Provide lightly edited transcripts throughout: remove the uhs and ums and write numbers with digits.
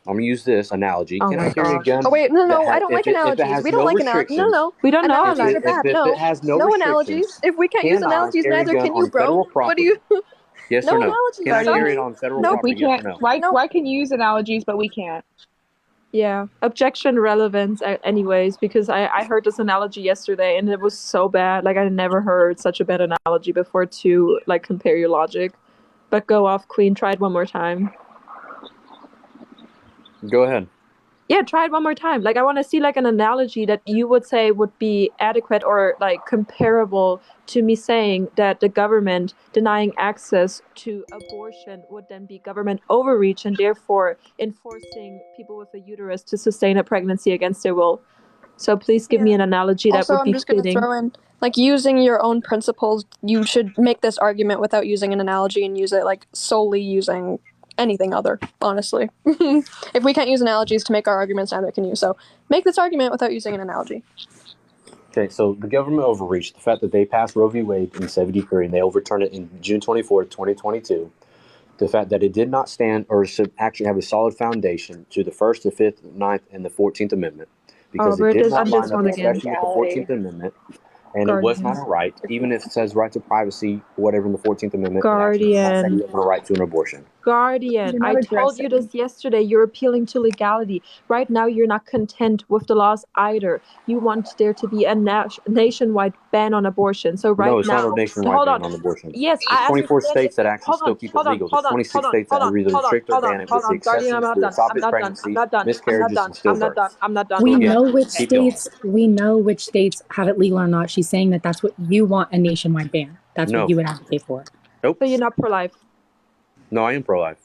I'm gonna use this analogy. Oh Can my I carry a gosh. gun Oh wait, no, I that don't like if it analogies. has We don't no like analogies. No, restrictions? no. We don't know Analogies are If bad. analogies. it No, has no no analogies. restrictions, If we can't use can I analogies, carry a neither gun can you, on bro. federal What do you? property? Yes or No no? analogies. Can I Guardian, carry it Sorry. on federal Nope. if we property? Yes or can't, no? Nope. why can you use analogies, but we can't? Yeah, objection relevance anyways, because I heard this analogy yesterday and it was so bad. Like I never heard such a bad analogy before to like compare your logic. But go off, Queen. Try it one more time. Go ahead. Yeah, try it one more time. Like I want to see like an analogy that you would say would be adequate or like comparable to me saying that the government denying access to abortion would then be government overreach and therefore enforcing people with a uterus to sustain a pregnancy against their will. So please give me an analogy that Also, would I'm be just going to fitting. throw in, like, using your own principles. You should make this argument without using an analogy and use it, like, solely using anything other, honestly. If we can't use analogies to make our arguments, neither can you. So make this argument without using an analogy. Okay, so the government overreached. The fact that they passed Roe v. Wade in '73 and they overturned it in June 24th, 2022. The fact that it did not stand or should actually have a solid foundation to the First, the Fifth, Ninth, and the 14th Amendment, because it We're did just not on this line up one again. especially with the 14th Amendment, and it was not Guardian. a right, even if it says right to privacy, whatever in the 14th Amendment, it actually does not say Guardian. you have a right to an abortion. Guardian, I told you this yesterday. You're appealing to legality. Right now, you're not content with the laws either. You want there to be a nationwide ban on abortion. So right No, it's not now, a nationwide hold ban on. on abortion. Yes, There's I 24 understand it. states that actually Hold still on, keep it hold on, legal. There's hold on, 26 hold on, states that hold on, either hold on, restrict or hold on, ban it, hold with the on. Guardian, I'm exceptions not for done. I'm esophageal not done. I'm pregnancy, not done. I'm not miscarriages, done. and I'm not done. stillbirths. I'm not done. We I'm not know done. which Okay. Keep going. states. We know which states have it legal or not. She's saying that that's what you want, a nationwide ban. That's what No. you would advocate for. Nope. So you're not pro-life. No, I am pro-life.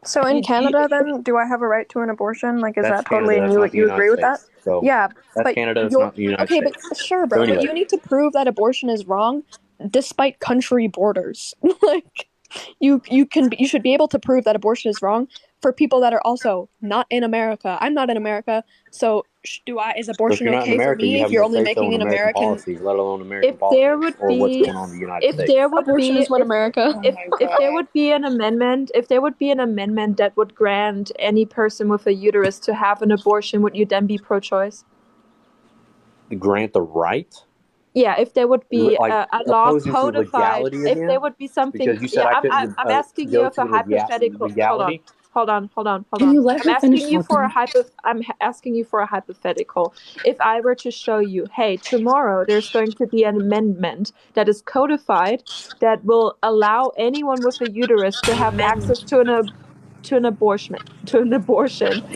So in Canada, then, do I have a right to an abortion? Like, is That's that totally, Canada. and That's not the you United agree with that? States. So Yeah, that's but Canada. That's you're not the United okay. But States. sure, So bro. But anyway, you need to prove that abortion is wrong, despite country borders. Like, you should be able to prove that abortion is wrong for people that are also not in America. I'm not in America, so is so if abortion you're not in okay for America, me you if have you're no only say-so making in an American American? policies, let alone American If there politics would or what's be, going on in the United if States. there would Abortion be, is what America. if there would be an amendment, if there would be an amendment that would grant any person with a uterus to have an abortion, would you then be pro-choice? Grant the right? Yeah, if there would be Like a law opposing to codified, legality if there again? would be something, Because you said yeah, I I'm couldn't asking you go of a to hypothetical. legality. Hold on. Can you let I'm her finish asking you for a talking? asking you for a hypothetical. If I were to show you, hey, tomorrow there's going to be an amendment that is codified that will allow anyone with a uterus to have access to an abortion,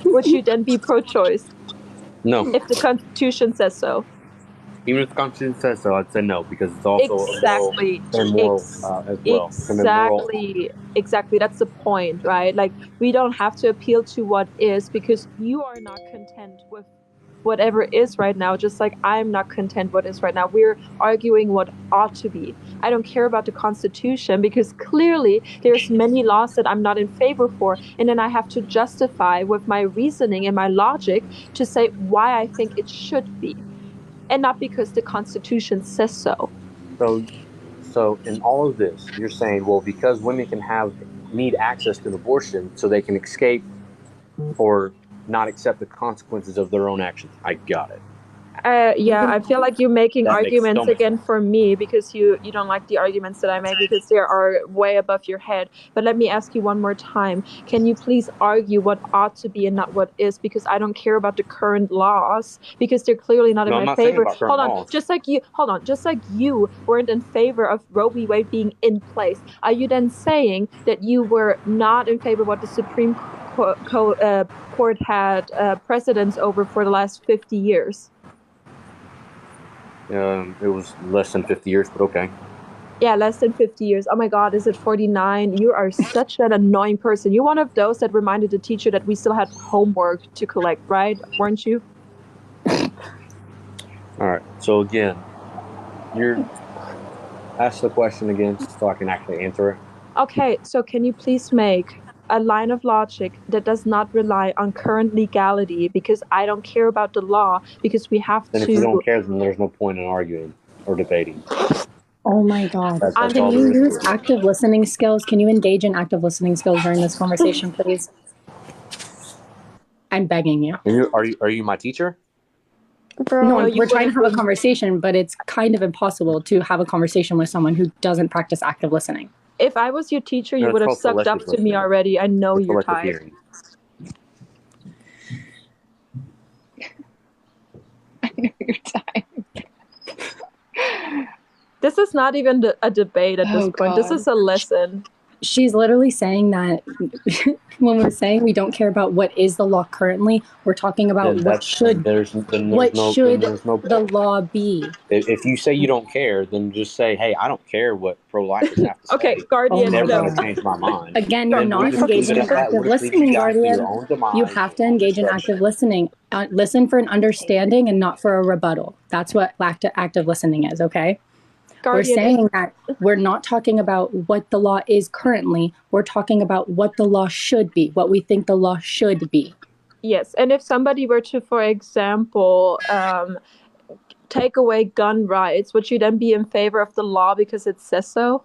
would you then be pro-choice No. if the Constitution says so? Even if the Constitution says so, I'd say no, because it's also a moral Exactly. and immoral as well. It's an immoral. Exactly. That's the point, right? Like we don't have to appeal to what is because you are not content with whatever is right now, just like I'm not content what is right now. We're arguing what ought to be. I don't care about the Constitution because clearly there's many laws that I'm not in favor for, and then I have to justify with my reasoning and my logic to say why I think it should be, and not because the Constitution says so. So in all of this, you're saying, well, because women need access to an abortion so they can escape or not accept the consequences of their own actions. I got it. Yeah, I feel like you're making That makes so arguments much again sense. for me because you don't like the arguments that I make because they are way above your head. But let me ask you one more time. Can you please argue what ought to be and not what is? Because I don't care about the current laws because they're clearly not in No, I'm my not saying favor. about current laws. Just like you weren't in favor of Roe v. Wade being in place. Are you then saying that you were not in favor of what the Supreme Court had precedence over for the last 50 years? It was less than 50 years, but okay. Yeah, less than 50 years. Oh my God, is it 49? You are such an annoying person. You're one of those that reminded the teacher that we still had homework to collect, right? Weren't you? All right. So again, ask the question again so I can actually answer it. Okay, so can you please make a line of logic that does not rely on current legality because I don't care about the law because we have Then to. if you don't care, then there's no point in arguing or debating. Oh my God. That's Can all you there is use to it. active listening skills? Can you engage in active listening skills during this conversation, please? I'm begging you. Are you my teacher? Bro, No, you we're trying to have a wouldn't- conversation, but it's kind of impossible to have a conversation with someone who doesn't practice active listening. If I was your teacher, you No, it's would have called sucked up selective to me listening. already. I know It's you're selective tired. hearing. I know you're tired. This is not even a debate at this Oh, point. This God. is a lesson. She's literally saying that when we're saying we don't care about what is the law currently, we're talking about Then what that's should there's what no should there's no the law be. If you say you don't care, then just say, "Hey, I don't care what pro-lifers have to say. Okay, Oh Guardian, my Never no. going God. to change my mind." Again, you're Then we'll not just leave engaging it in at that. active We'll just leave you listening, guys to your Guardian. own demise. You have to and engage in destruction. active listening. Listen for an understanding and not for a rebuttal. That's what active listening is, okay? Guardian, We're saying that we're not talking about what the law is currently. We're talking about what the law should be, what we think the law should be. yes. And if somebody were to, for example, take away gun rights, would you then be in favor of the law because it says so?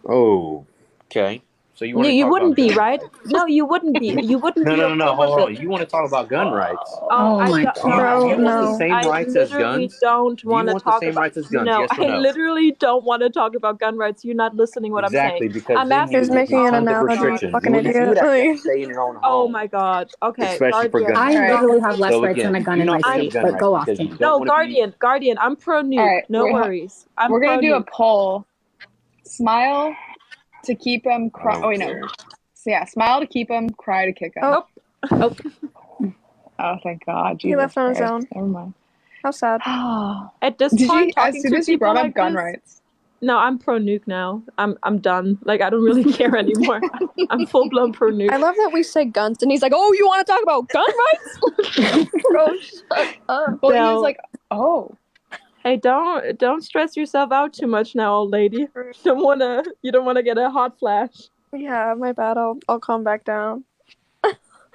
Oh, okay. So you want No, to you talk wouldn't about be, gun right? rights? No, you wouldn't be. You wouldn't be No. okay with Hold on. it. You want to talk about gun rights? Oh, Oh my don't- God. Bro, You want the no. same I rights as literally guns? don't Do you want to want the talk same about. rights as guns? No, Yes or I no? literally don't want to talk about gun rights. You're not listening what Exactly, I'm saying. because I'm then you He's asking. would be making an Oh tons my of analogy, god. you restrictions. fucking You wouldn't do idiot. that. You have Like, to stay in your own home. Oh my god. Okay, Especially for Guardian. gun I rights. Alright. literally have less So rights again, than a gun you're in my not bringing up state, gun but rights go off, because you King. don't No, want to be. Guardian. I'm pro nuke. Alright, No wait, worries. I'm we're pro gonna do a nuke. poll. Smile to keep him. I Cry. don't Oh wait, no. care. So yeah, smile to keep him. Cry to kick him. oh, Oh, Oh, thank God. he Jesus left on his Christ. own. Never mind. How sad. At this Did point, you? As talking soon to as you people brought up like gun this. rights. No, I'm pro nuke now. I'm done. Like I don't really care anymore. I'm full blown pro I nuke. love that we say guns, and he's like, "Oh, you want to talk about gun rights?" Bro, shut up. Well, he Del, was like, oh. hey, don't stress yourself out too much now, old lady. You don't wanna get a hot flash. Yeah, my bad. I'll calm back down.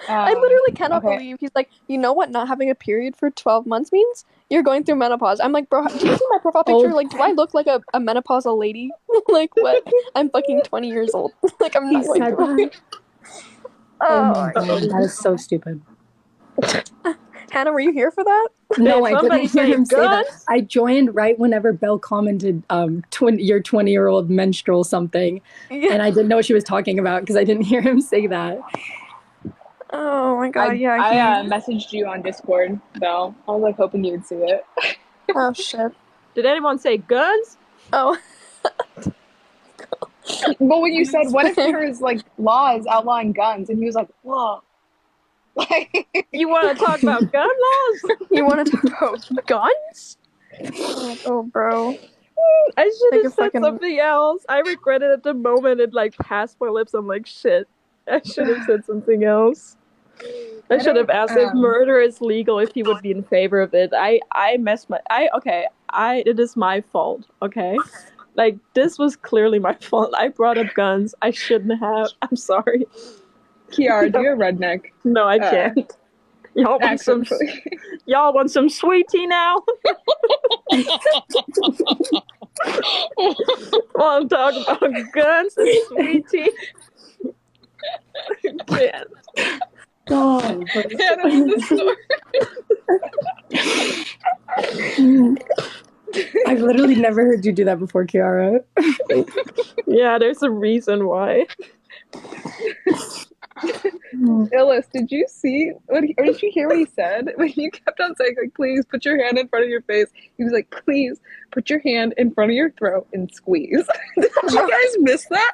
I literally cannot okay. believe he's like, you know what? Not having a period for 12 months means you're going through menopause. I'm like, bro, do you see my profile picture? Oh. Like, do I look like a menopausal lady? Like, what? I'm fucking 20 years old. Like, I'm he not going said through that. it. Oh my Oh, God, that is so stupid. Hannah, were you here for that? No, Did I somebody didn't hear say him say that. guns? I joined right whenever Belle commented, your 20-year-old menstrual something, Yeah. and I didn't know what she was talking about because I didn't hear him say that. Oh my god, yeah. I messaged you on Discord, though. I was like hoping you would see it. Oh shit. Did anyone say guns? Oh. But when you said, what if there's like laws outlawing guns? And he was like, whoa. Like, You want to talk about gun laws? You wanted to poke guns? Oh, bro. I should Like have a said fucking- something else. I regret it at the moment. It like passed my lips. I'm like, shit. I should have said something else. I should have asked if murder is legal, if he would be in favor of it. I messed my. It is my fault. Okay, like this was clearly my fault. I brought up guns. I shouldn't have. I'm sorry. Kiara, do you a redneck? No, I can't. Y'all want some? Accent. Y'all want some sweet tea now? Want to talk about guns and sweet tea? Can't. Oh, Hannah with the I've literally never heard you do that before, Kiara. Yeah, there's a reason why. Illis, did you see or did you hear what he said when you kept on saying like, please put your hand in front of your face? He was like, please put your hand in front of your throat and squeeze. Did you guys miss that?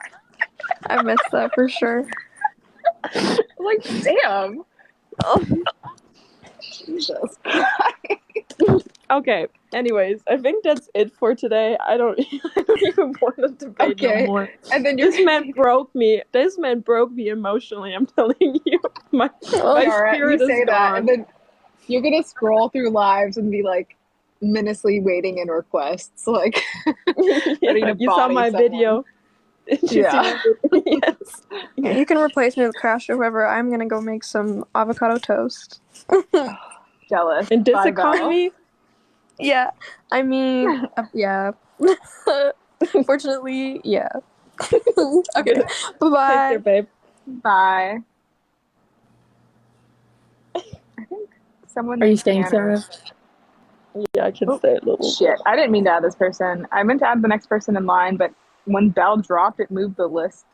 I missed that for sure. I'm like, damn. Oh. Jesus. Okay. Anyways, I think that's it for today. I don't even want to debate no Okay. more. And then you're This man broke me. This man broke me emotionally. I'm telling you, my Alright, spirit you say is that, gone. and then you're gonna scroll through lives and be like menacingly waiting in requests, like ready to You saw body my someone. video. Did you see Yeah. my video? Yes. Yeah, you can replace me with Crash or whoever. I'm gonna go make some avocado toast. Jealous. In this Bye, Belle. economy, Yeah, I mean, yeah. Fortunately, yeah. Okay, bye take care, bye. babe. Bye. someone Are you named staying, Tanner. Sarah? Yeah, I can Oh, stay a little shit. bit. I didn't mean to add this person. I meant to add the next person in line, but when Bell dropped, it moved the list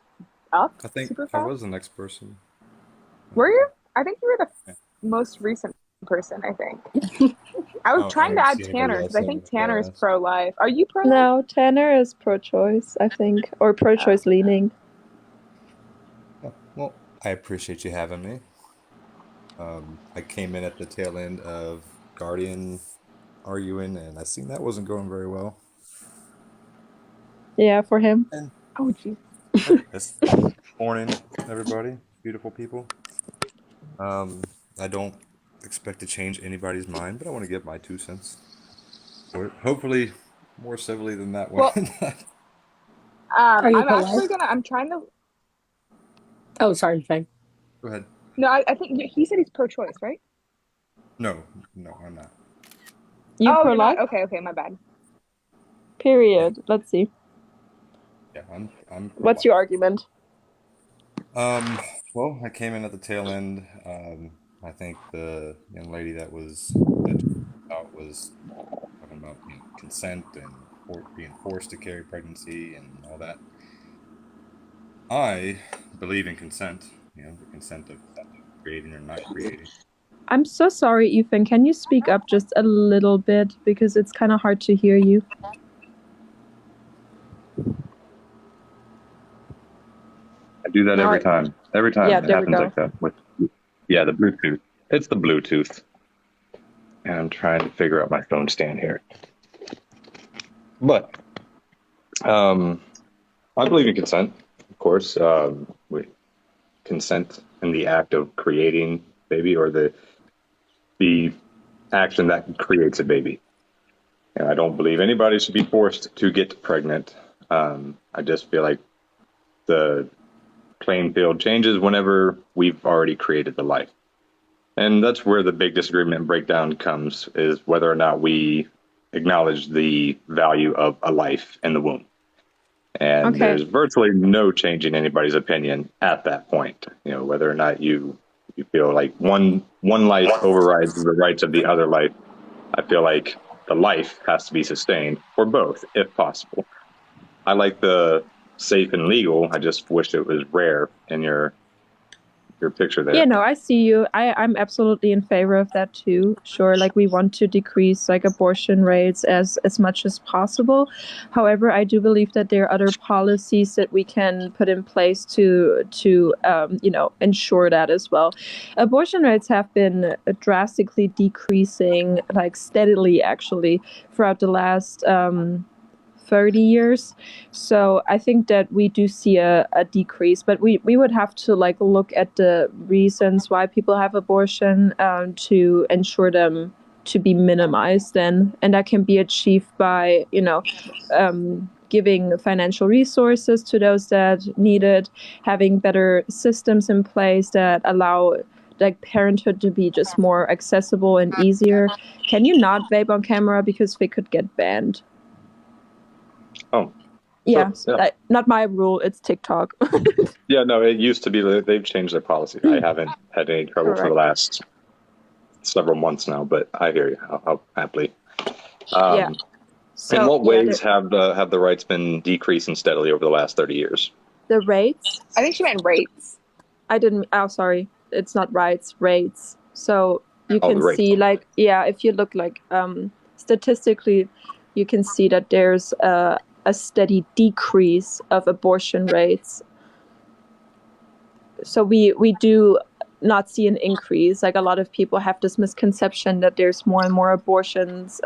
up I think super I fast. was the next person. Were Um, you? I think you were yeah. the most recent person, I think. I was Oh, I trying to didn't add see anybody Tanner because else I in think the Tanner is past. pro-life. Are you pro-life? No, Tanner is pro-choice, I think, or pro-choice leaning. Oh, well, I appreciate you having me. I came in at the tail end of Guardian arguing, and I seen that wasn't going very well. Yeah, for him. And Oh, geez. this morning, everybody, beautiful people. I don't expect to change anybody's mind, but I want to give my 2 cents. Or hopefully more civilly than that one. Well, Are you I'm actually polite? gonna. I'm trying to. Oh, sorry, Faye. Go ahead. No, I think he said he's pro-choice, right? No, no, I'm not. You Oh, you're not. pro-life? Okay, okay, my bad. Yeah, Period. Let's see. yeah, I'm pro What's life. your argument? Um, well, I came in at the tail end. I think the young lady that out was talking about consent and being forced to carry pregnancy and all that. I believe in consent. The consent of creating or not creating. I'm so sorry, Ethan. Can you speak up just a little bit because it's kind of hard to hear you? I do that All every right. time. Every Yeah, time it there we happens go. like that. Yeah, the Bluetooth. It's the Bluetooth. And I'm trying to figure out my phone stand here. But I believe in consent, of course. We consent in the act of creating baby or the action that creates a baby. And I don't believe anybody should be forced to get pregnant. I just feel like the playing field changes whenever we've already created the life. And that's where the big disagreement and breakdown comes, is whether or not we acknowledge the value of a life in the womb. And Okay. there's virtually no changing anybody's opinion at that point. Whether or not you feel like one life overrides the rights of the other life. I feel like the life has to be sustained for both, if possible. I like the safe and legal. I just wish it was rare in your picture Yeah, there. no, I see you. I'm absolutely in favor of that too. Sure, like we want to decrease like abortion rates as much as possible. However, I do believe that there are other policies that we can put in place to ensure that as well. Abortion rates have been drastically decreasing, like steadily actually, throughout the last 30 years. So I think that we do see a decrease, but we would have to like look at the reasons why people have abortion to ensure them to be minimized then. And that can be achieved by, giving financial resources to those that need it, having better systems in place that allow like parenthood to be just more accessible and easier. Can you not vape on camera because they could get banned? Oh, Yeah, sure. Yeah. not my rule. It's TikTok. Yeah, no, it used to be, they've changed their policy. I haven't had any trouble for the Correct. last several months now, but I hear you. I'll happily. Yeah. In So what yeah, ways have the rights been decreasing steadily over the last 30 years? the rates. I think she meant rates. I didn't. Oh, sorry. It's not rights. Rates. So you Oh, can the rates. see, like, yeah, if you look like statistically, you can see that there's a steady decrease of abortion rates. So we do not see an increase. Like a lot of people have this misconception that there's more and more abortions.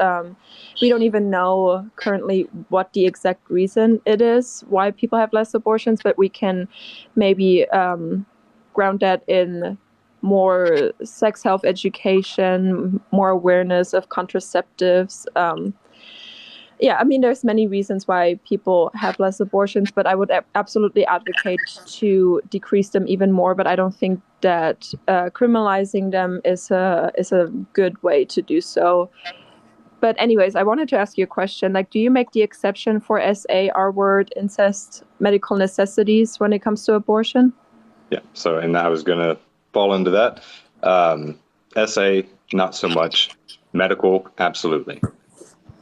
We don't even know currently what the exact reason it is why people have less abortions, but we can maybe ground that in more sex health education, more awareness of contraceptives. Yeah, I mean, there's many reasons why people have less abortions, but I would absolutely advocate to decrease them even more. But I don't think that criminalizing them is a good way to do so. But anyways, I wanted to ask you a question. Like, do you make the exception for SA, R word, incest, medical necessities when it comes to abortion? Yeah. So, and I was going to fall into that. essay, not so much. Medical, absolutely.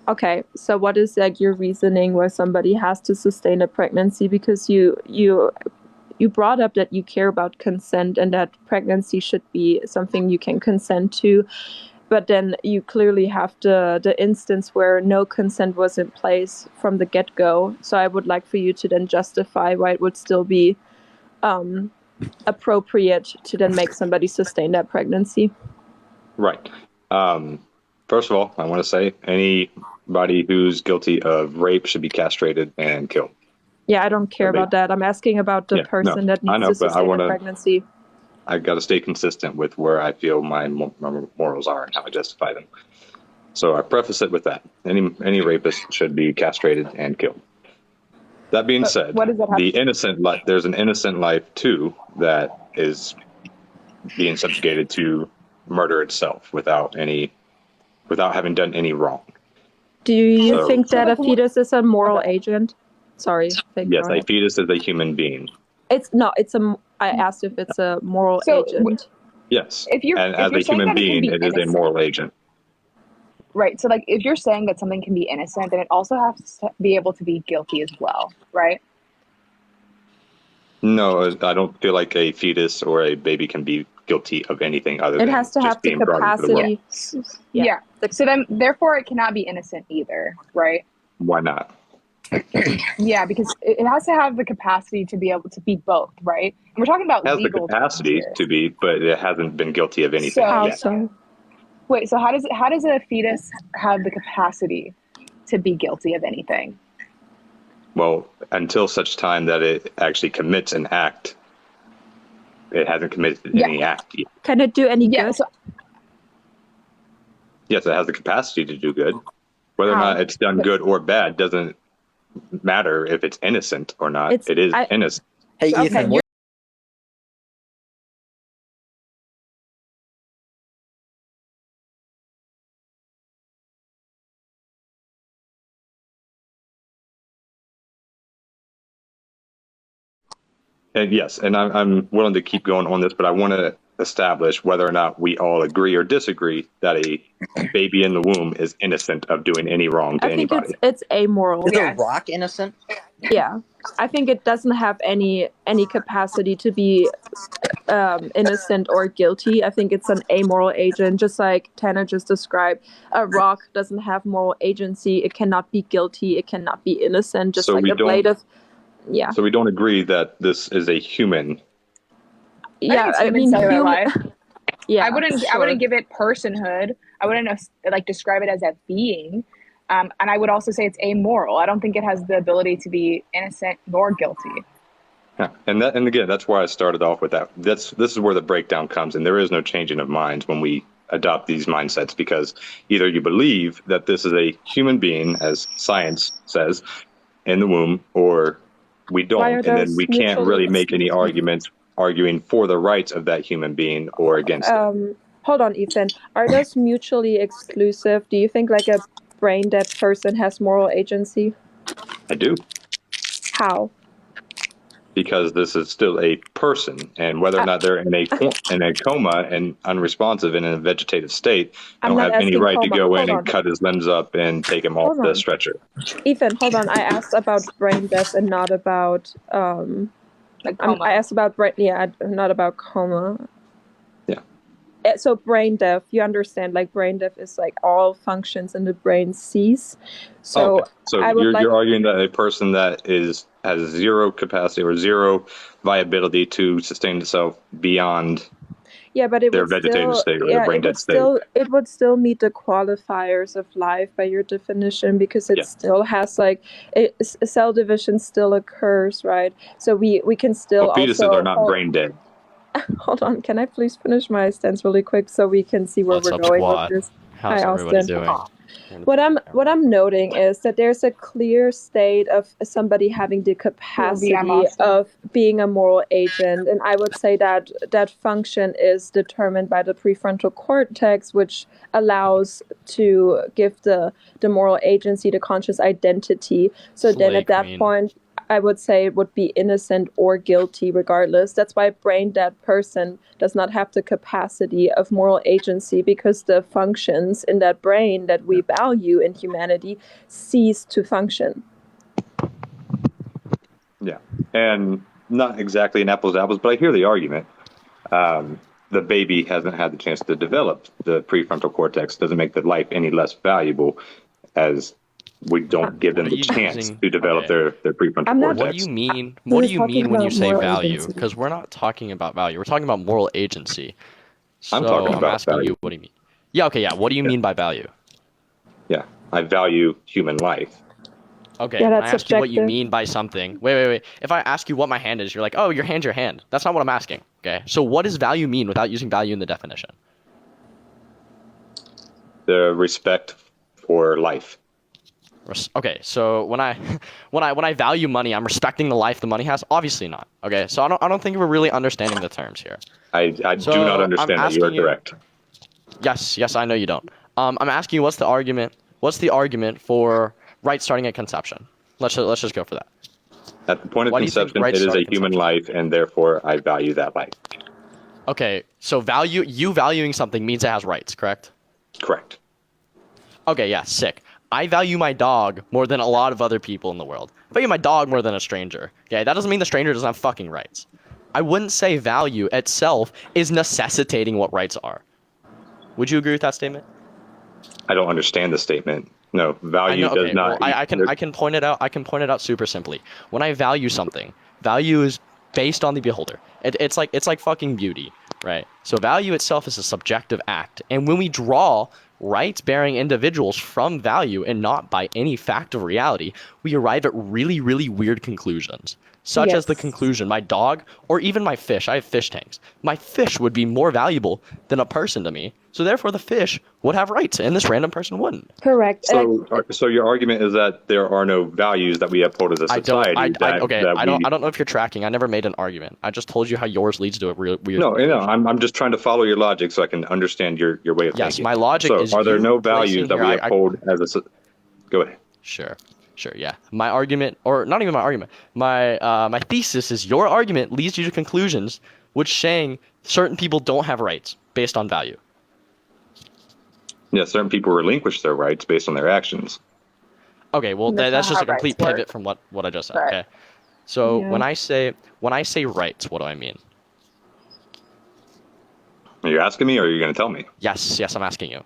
Okay, so what is like your reasoning where somebody has to sustain a pregnancy? Because you brought up that you care about consent and that pregnancy should be something you can consent to, but then you clearly have the instance where no consent was in place from the get-go. So I would like for you to then justify why it would still be appropriate to then make somebody sustain that pregnancy. Right. First of all, I want to say anybody who's guilty of rape should be castrated and killed. Yeah, I don't care about that. I'm asking about the person that needs to sustain a pregnancy. I got to stay consistent with where I feel my morals are and how I justify them. So I preface it with that. Any rapist should be castrated and killed. That being said, there's an innocent life too that is being subjugated to murder itself without having done any wrong. Do you think that a fetus is a moral agent? Sorry. Yes, a fetus is a human being. I asked if it's a moral agent. Yes. As a human being, it is a moral agent. Right. So, like, if you're saying that something can be innocent, then it also has to be able to be guilty as well, right? No, I don't feel like a fetus or a baby can be guilty of anything other than it has to have the capacity. Yeah. So then, therefore, it cannot be innocent either, right? Why not? Yeah, because it has to have the capacity to be able to be both, right? And we're talking about legal. It has the capacity to be, but it hasn't been guilty of anything yet. Wait, so how does a fetus have the capacity to be guilty of anything? Well, until such time that it actually commits an act, it hasn't committed any act yet. Can it do any good? Yes, it has the capacity to do good. Whether or not it's done good or bad doesn't matter if it's innocent or not. It is innocent. Hey, Ethan, And yes, and I'm willing to keep going on this, but I want to establish whether or not we all agree or disagree that a baby in the womb is innocent of doing any wrong to anybody. I think it's amoral. Is the rock innocent? Yeah, I think it doesn't have any capacity to be innocent or guilty. I think it's an amoral agent, just like Tanner just described. A rock doesn't have moral agency. It cannot be guilty. It cannot be innocent. Just like a blade of. Yeah. So we don't agree that this is a human. Yeah, I mean, yeah. I wouldn't give it personhood. I wouldn't describe it as a being. And I would also say it's amoral. I don't think it has the ability to be innocent nor guilty. Yeah, and again, that's why I started off with that. This is where the breakdown comes, and there is no changing of minds when we adopt these mindsets, because either you believe that this is a human being, as science says, in the womb, or we don't, and then we can't really make any arguments arguing for the rights of that human being or against it. Hold on, Ethan. Are those mutually exclusive? Do you think like a brain dead person has moral agency? I do. How? Because this is still a person, and whether or not they're in a coma and unresponsive and in a vegetative state, don't have any right to go in and cut his limbs up and take him off the stretcher. Ethan, hold on. I asked about brain death and not about I asked about not about coma. Yeah. So brain death, you understand? Like brain death is like all functions in the brain cease. So you're arguing that a person that has zero capacity or zero viability to sustain itself beyond their vegetative state or their brain dead state. It would still meet the qualifiers of life by your definition, because it still has cell division still occurs, right? So we can still fetuses are not brain dead. Hold on, can I please finish my stance really quick so we can see where we're going with this? How's everybody doing? What I'm noting is that there's a clear state of somebody having the capacity of being a moral agent, and I would say that that function is determined by the prefrontal cortex, which allows to give the moral agency, the conscious identity. So then at that point, I would say would be innocent or guilty regardless. That's why a brain dead person does not have the capacity of moral agency, because the functions in that brain that we value in humanity cease to function. Yeah, and not exactly an apples to apples, but I hear the argument. The baby hasn't had the chance to develop the prefrontal cortex. Doesn't make the life any less valuable, as we don't give them the chance to develop their prefrontal cortex. What do you mean? He What was do you talking mean when you about say moral value? agency. Because we're not talking about value. We're talking about moral agency. So I'm talking about asking value. you, what do you mean? Yeah. Okay. Yeah. What do you mean by value? Yeah, I value human life. Okay. Yeah, when that's I ask you what you subjective. mean by something. Wait. If I ask you what my hand is, you're like, oh, your hand's your hand. That's not what I'm asking. Okay. So what does value mean without using value in the definition? The respect for life. Okay, so when I value money, I'm respecting the life the money has. Obviously not. Okay, so I don't think we're really understanding the terms here. I So do not I'm understand that. You are asking you- correct. Yes, I know you don't. I'm asking you, what's the argument? What's the argument for rights starting at conception? Let's just go for that. At the point of Why do you think conception, rights it is start a at human life, and therefore I value that life. Okay, so you valuing something means it has rights, correct? Correct. Okay, yeah, sick. I value my dog more than a lot of other people in the world. I value my dog more than a stranger. Okay, that doesn't mean the stranger doesn't have fucking rights. I wouldn't say value itself is necessitating what rights are. Would you agree with that statement? I don't understand the statement. No, value does not. Well, I can point it out. I can point it out super simply. When I value something, value is based on the beholder. It's like fucking beauty, right? So value itself is a subjective act, and when we draw rights-bearing individuals from value and not by any fact of reality, we arrive at really, really weird conclusions. Such as the Yes. conclusion, my dog, or even my fish, I have fish tanks, my fish would be more valuable than a person to me, so therefore the fish would have rights, and this random person wouldn't. Correct. So your argument is that there are no values that we uphold as a society. I don't know if you're tracking. I never made an argument. I just told you how yours leads to a real weird. No, conclusion. I'm just trying to follow your logic so I can understand your way of Yes, thinking. my logic so is are there you no placing values that here- we uphold as a Go ahead. Sure, yeah. My argument, or not even my argument, my thesis is your argument leads you to conclusions which saying certain people don't have rights based on value. Yeah, certain people relinquish their rights based on their actions. Okay, well That's that's not just a how rights complete work. pivot from what I just said. Right. Okay, so Yeah. when I say rights, what do I mean? Are you asking me or are you going to tell me? Yes, I'm asking you.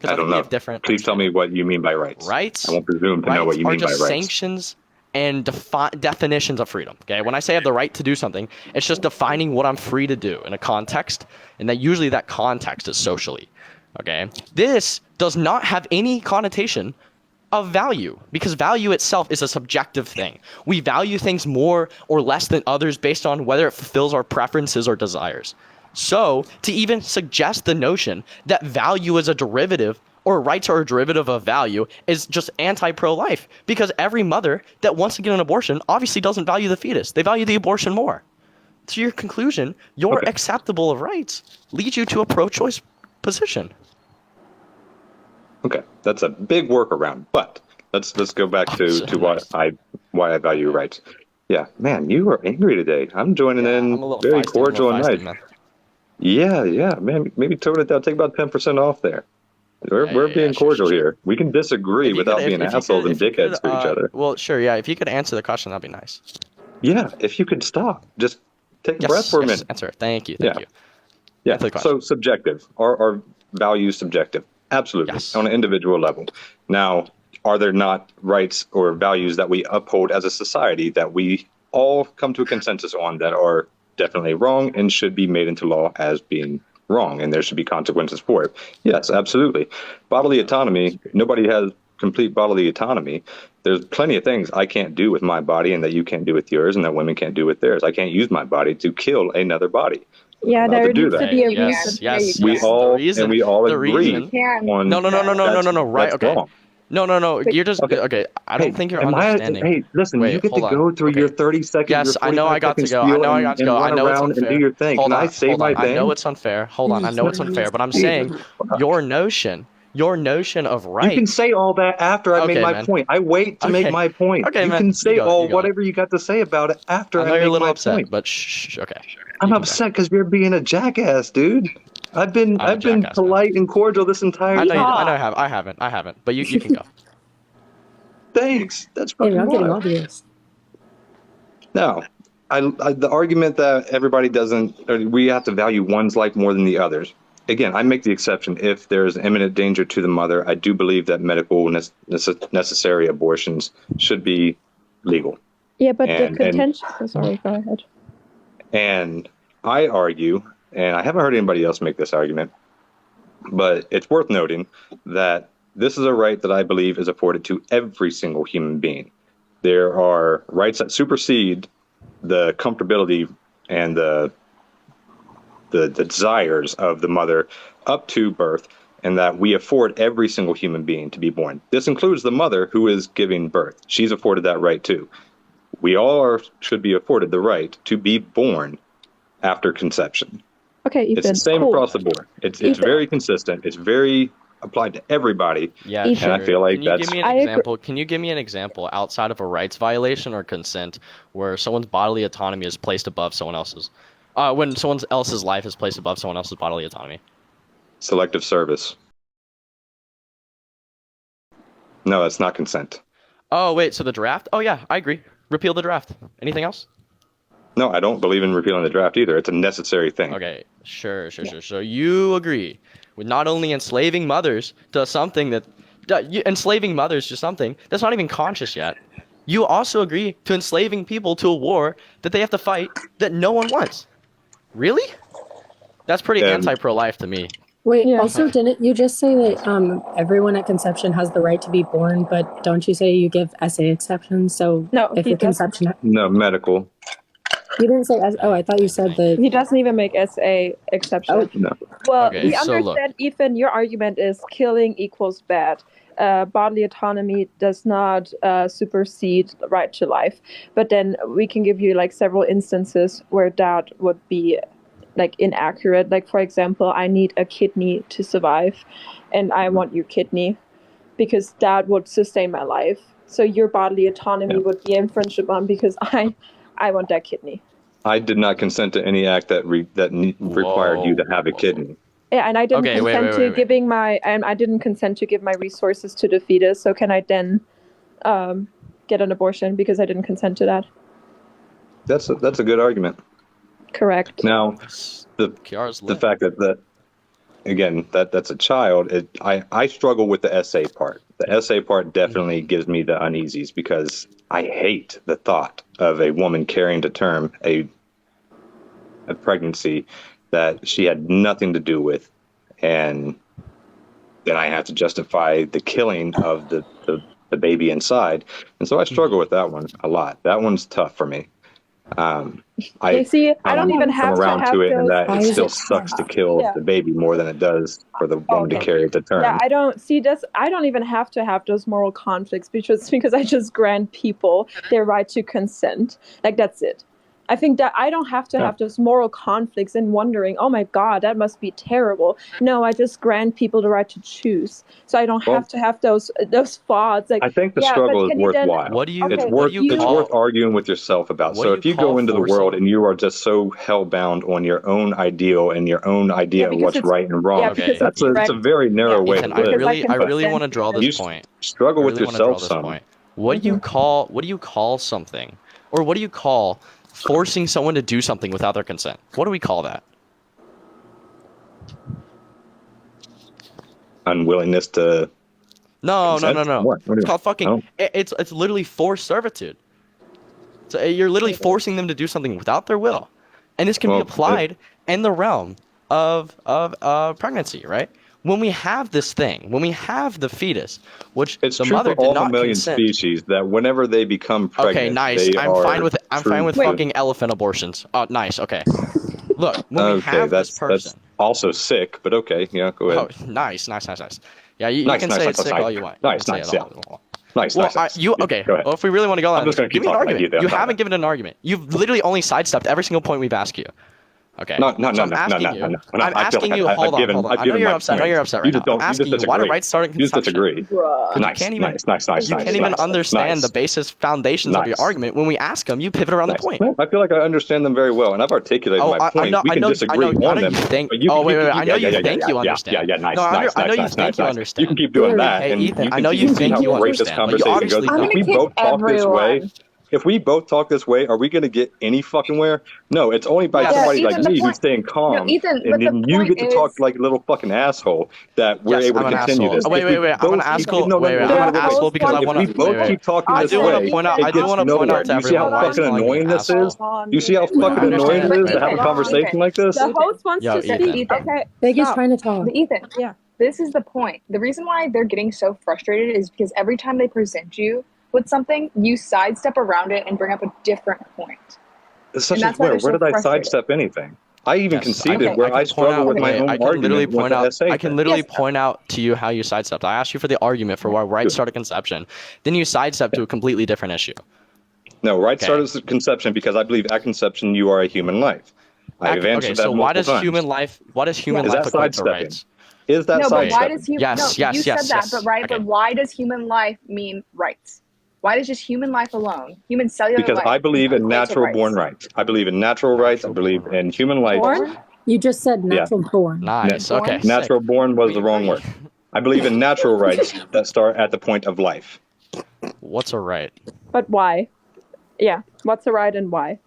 'Cause I don't think we know. have different Please tell me what you mean by rights. rights. I won't presume to know what you are mean by just rights. sanctions and definitions of freedom. Okay, when I say I have the right to do something, it's just defining what I'm free to do in a context, and that usually that context is socially. Okay, this does not have any connotation of value, because value itself is a subjective thing. We value things more or less than others based on whether it fulfills our preferences or desires. So, to even suggest the notion that value is a derivative or rights are a derivative of value is just anti-pro-life, because every mother that wants to get an abortion obviously doesn't value the fetus. They value the abortion more. To your conclusion, your Okay. acceptable of rights leads you to a pro-choice position. Okay, that's a big workaround, but let's go back to why I value rights. Yeah, man, you are angry today. I'm joining in, I'm a little very feisty, cordial and nice. man. Yeah, man, maybe tone it down. Take about 10% off there. We're being sure, cordial sure. here. We can disagree If you without could- being if you assholes could- and if you could, dickheads to each other. Well, sure, yeah. If you could answer the question, that'd be nice. Yeah, if you could stop, just take a breath for a minute. Answer. Thank you. Yeah. Yeah, Answer the question. so subjective. Are values subjective? Absolutely, Yes. on an individual level. Now, are there not rights or values that we uphold as a society that we all come to a consensus on that are definitely wrong and should be made into law as being wrong, and there should be consequences for it? Yes, absolutely. Bodily autonomy, nobody has complete bodily autonomy. There's plenty of things I can't do with my body and that you can't do with yours and that women can't do with theirs. I can't use my body to kill another body. Yeah, allowed there to do needs to that. be a Yes, reason. yes. We yes. all The reason, agree Can. on No. Right. that's Okay. wrong. No. You're just okay. I don't think you're understanding. Hey, listen, Wait, you get to hold on. go through Okay. your 30-second, Yes, your I know I got to 45-second go. I spiel know I got to and go. I run know it's around unfair. and do your thing. Hold Can on, I say hold my on. I thing? know it's unfair. Hold on. I know it's unfair, but I'm saying your notion your notion of You right. can say all that after I Okay, made my man. point. I wait to make Okay. my point. Okay, you man. can say You go, you go. whatever you got to say about it after I know I you're a make little my upset, point. but shh. Okay. I'm You can go. upset because you're being a jackass, dude. I've been I'm a jackass, man. polite and cordial this entire I know. time. I haven't. But you can go. Thanks. That's Maybe fucking I'm getting wild. obvious. No, the argument that everybody doesn't, or we have to value one's life more than the others. Again, I make the exception if there's imminent danger to the mother. I do believe that medical necessary abortions should be legal. Yeah, but the And contention. Oh, sorry, go ahead. and I argue, and I haven't heard anybody else make this argument, but it's worth noting that this is a right that I believe is afforded to every single human being. There are rights that supersede the comfortability and the desires of the mother up to birth, and that we afford every single human being to be born. This includes the mother who is giving birth. She's afforded that right too. We all should be afforded the right to be born after conception. Okay, Ethan. It's the same cool. across the board. It's Ethan. very consistent. It's very applied to everybody. Yeah, Ethan. sure. And I feel like Can you that's give me I an agree. example? Can you give me an example outside of a rights violation or consent where someone's bodily autonomy is placed above someone else's? When someone else's life is placed above someone else's bodily autonomy. selective service. No, that's not consent. Oh wait, so the draft? Oh yeah, I agree. Repeal the draft. Anything else? No, I don't believe in repealing the draft either. It's a necessary thing. Okay, sure. So you agree with not only enslaving mothers to something enslaving mothers to something that's not even conscious yet. You also agree to enslaving people to a war that they have to fight that no one wants. Really? That's pretty anti-pro-life to me. Wait, Yeah. also, didn't you just say that everyone at conception has the right to be born, but don't you say you give SA exceptions? So No, if he your doesn't. conception, No, medical. you didn't say oh, I thought you said that. He doesn't even make SA exception. Oh, No. Well, Okay, we so look. understand, Ethan, your argument is killing equals bad. Bodily autonomy does not supersede the right to life. But then we can give you like several instances where that would be like inaccurate. Like, for example, I need a kidney to survive, and I want your kidney because that would sustain my life. So your bodily autonomy would be infringed upon because I want that kidney. I did not consent to any act that required you to have a kidney. Yeah, and I didn't Okay, wait, consent wait. to giving I didn't consent to give my resources to the fetus. So can I then get an abortion because I didn't consent to that? That's a good argument. Correct. Now, Chiara's the fact that again that's a child. I struggle with the essay part. The essay part definitely gives me the uneasies because I hate the thought of a woman carrying to term a pregnancy that she had nothing to do with, and then I have to justify the killing of the baby inside, and so I struggle with that one a lot. That one's tough for me. You see, I don't even have come around to have to it, those. and that Why it is still it sucks to tough? kill Yeah. the baby more than it does for the woman to Okay. carry it to term. Yeah, I don't see this. I don't even have to have those moral conflicts because I just grant people their right to consent. Like, that's it. I think that I don't have to have those moral conflicts and wondering, oh my God, that must be terrible. No, I just grant people the right to choose. So I don't have to have those thoughts. Like, I think the yeah, struggle but is can you then- worthwhile. What do you Okay, It's but worth you- it's worth arguing with yourself about. What So do if you you go call into the forcing? world and you are just so hellbound on your own ideal and your own idea of because what's it's- right and wrong, yeah, Okay. because that's it's it's a correct. very narrow way Ethan, to I live. Because I really can want to consent draw to this You point. struggle I with really want to draw yourself this some. point. What do you call something, or what do you call forcing someone to do something without their consent? What do we call that? Unwillingness to No. consent? What? What do It's you- called fucking. Oh. It's literally forced servitude. So you're literally forcing them to do something without their will, and this can be Well, applied in the realm of pregnancy, right? When we have this thing, when we have the fetus, which It's the true mother for did all not mammalian consent. species that whenever they become pregnant, Okay, nice. they I'm are fine with true to- fucking elephant abortions. Oh, nice. Okay. Look, when we Okay, have this that's person. also sick, but okay, yeah, go ahead. Oh, nice. Yeah, you Nice, can nice, say nice, it's sick nice. all you want. Nice, You can nice, say it yeah. all. Nice, Well, nice, nice. okay. Go ahead. Well, if we really want to go on, I'm just gonna give keep me an talking like argument. you do. You I'm haven't fine. given an argument. You've literally only sidestepped every single point we've asked you. Okay. No. So I'm asking you. I'm I feel asking like you. Hold on. I know you're upset. I know you're upset right now. I'm asking you, why do rights start in You just conception? disagree. Because Nice. you can't even understand the basis foundations of your argument. When we ask them, you pivot around the point. No, I feel like I understand them very well, and I've articulated my point. We can disagree on them. I know you think you understand. Yeah, nice. I know you think you understand. You can keep doing that, Hey, and Ethan, you I know can you see think how you great this understand, but you conversation goes. obviously don't. If we both talk this way, if we both talk this way, are we going to get any fucking where? No, it's only by somebody like me who's staying calm, and then you get to talk like a little fucking asshole that we're able to continue this. Wait, I'm an asshole. I'm an asshole because I want to. If we both keep talking this way, I do want to point out to you see how everyone why fucking calling me annoying an this is? asshole. You see how fucking annoying it is to have a conversation like this? The host wants Yo, to Ethan. speak. Okay, Vegas stop. trying to talk. But Ethan, Yeah. this is the point. The reason why they're getting so frustrated is because every time they present you with something, you sidestep around it and bring up a different point. Such And as that's why where? they're Where so did I frustrated. sidestep anything? I even conceded can where I point struggle out- with my wait, own I can literally argument with point the out. essay. I can literally Yes. point out to you how you sidestepped. I asked you for the argument for why rights start at conception. Then you sidestep to a completely different issue. No, right started as conception because I believe at conception you are a human life. I've answered that so why multiple does times. human life? Why does human Is life that equate to sidestepping? rights? Is that No, but why sidestepping? does human? Yes, no, yes, you yes, said that, yes. but right. Okay. But why does human life mean rights? Why does just human life alone, human cellular Because life? I believe in equate to natural born rights? rights. I believe in natural rights. I believe in human life. Born? You just said natural born. Nice. Okay. Natural Sick. born was We the wrong agree. word. I believe in natural rights that start at the point of life. What's a right? But why? Yeah. What's a right and why?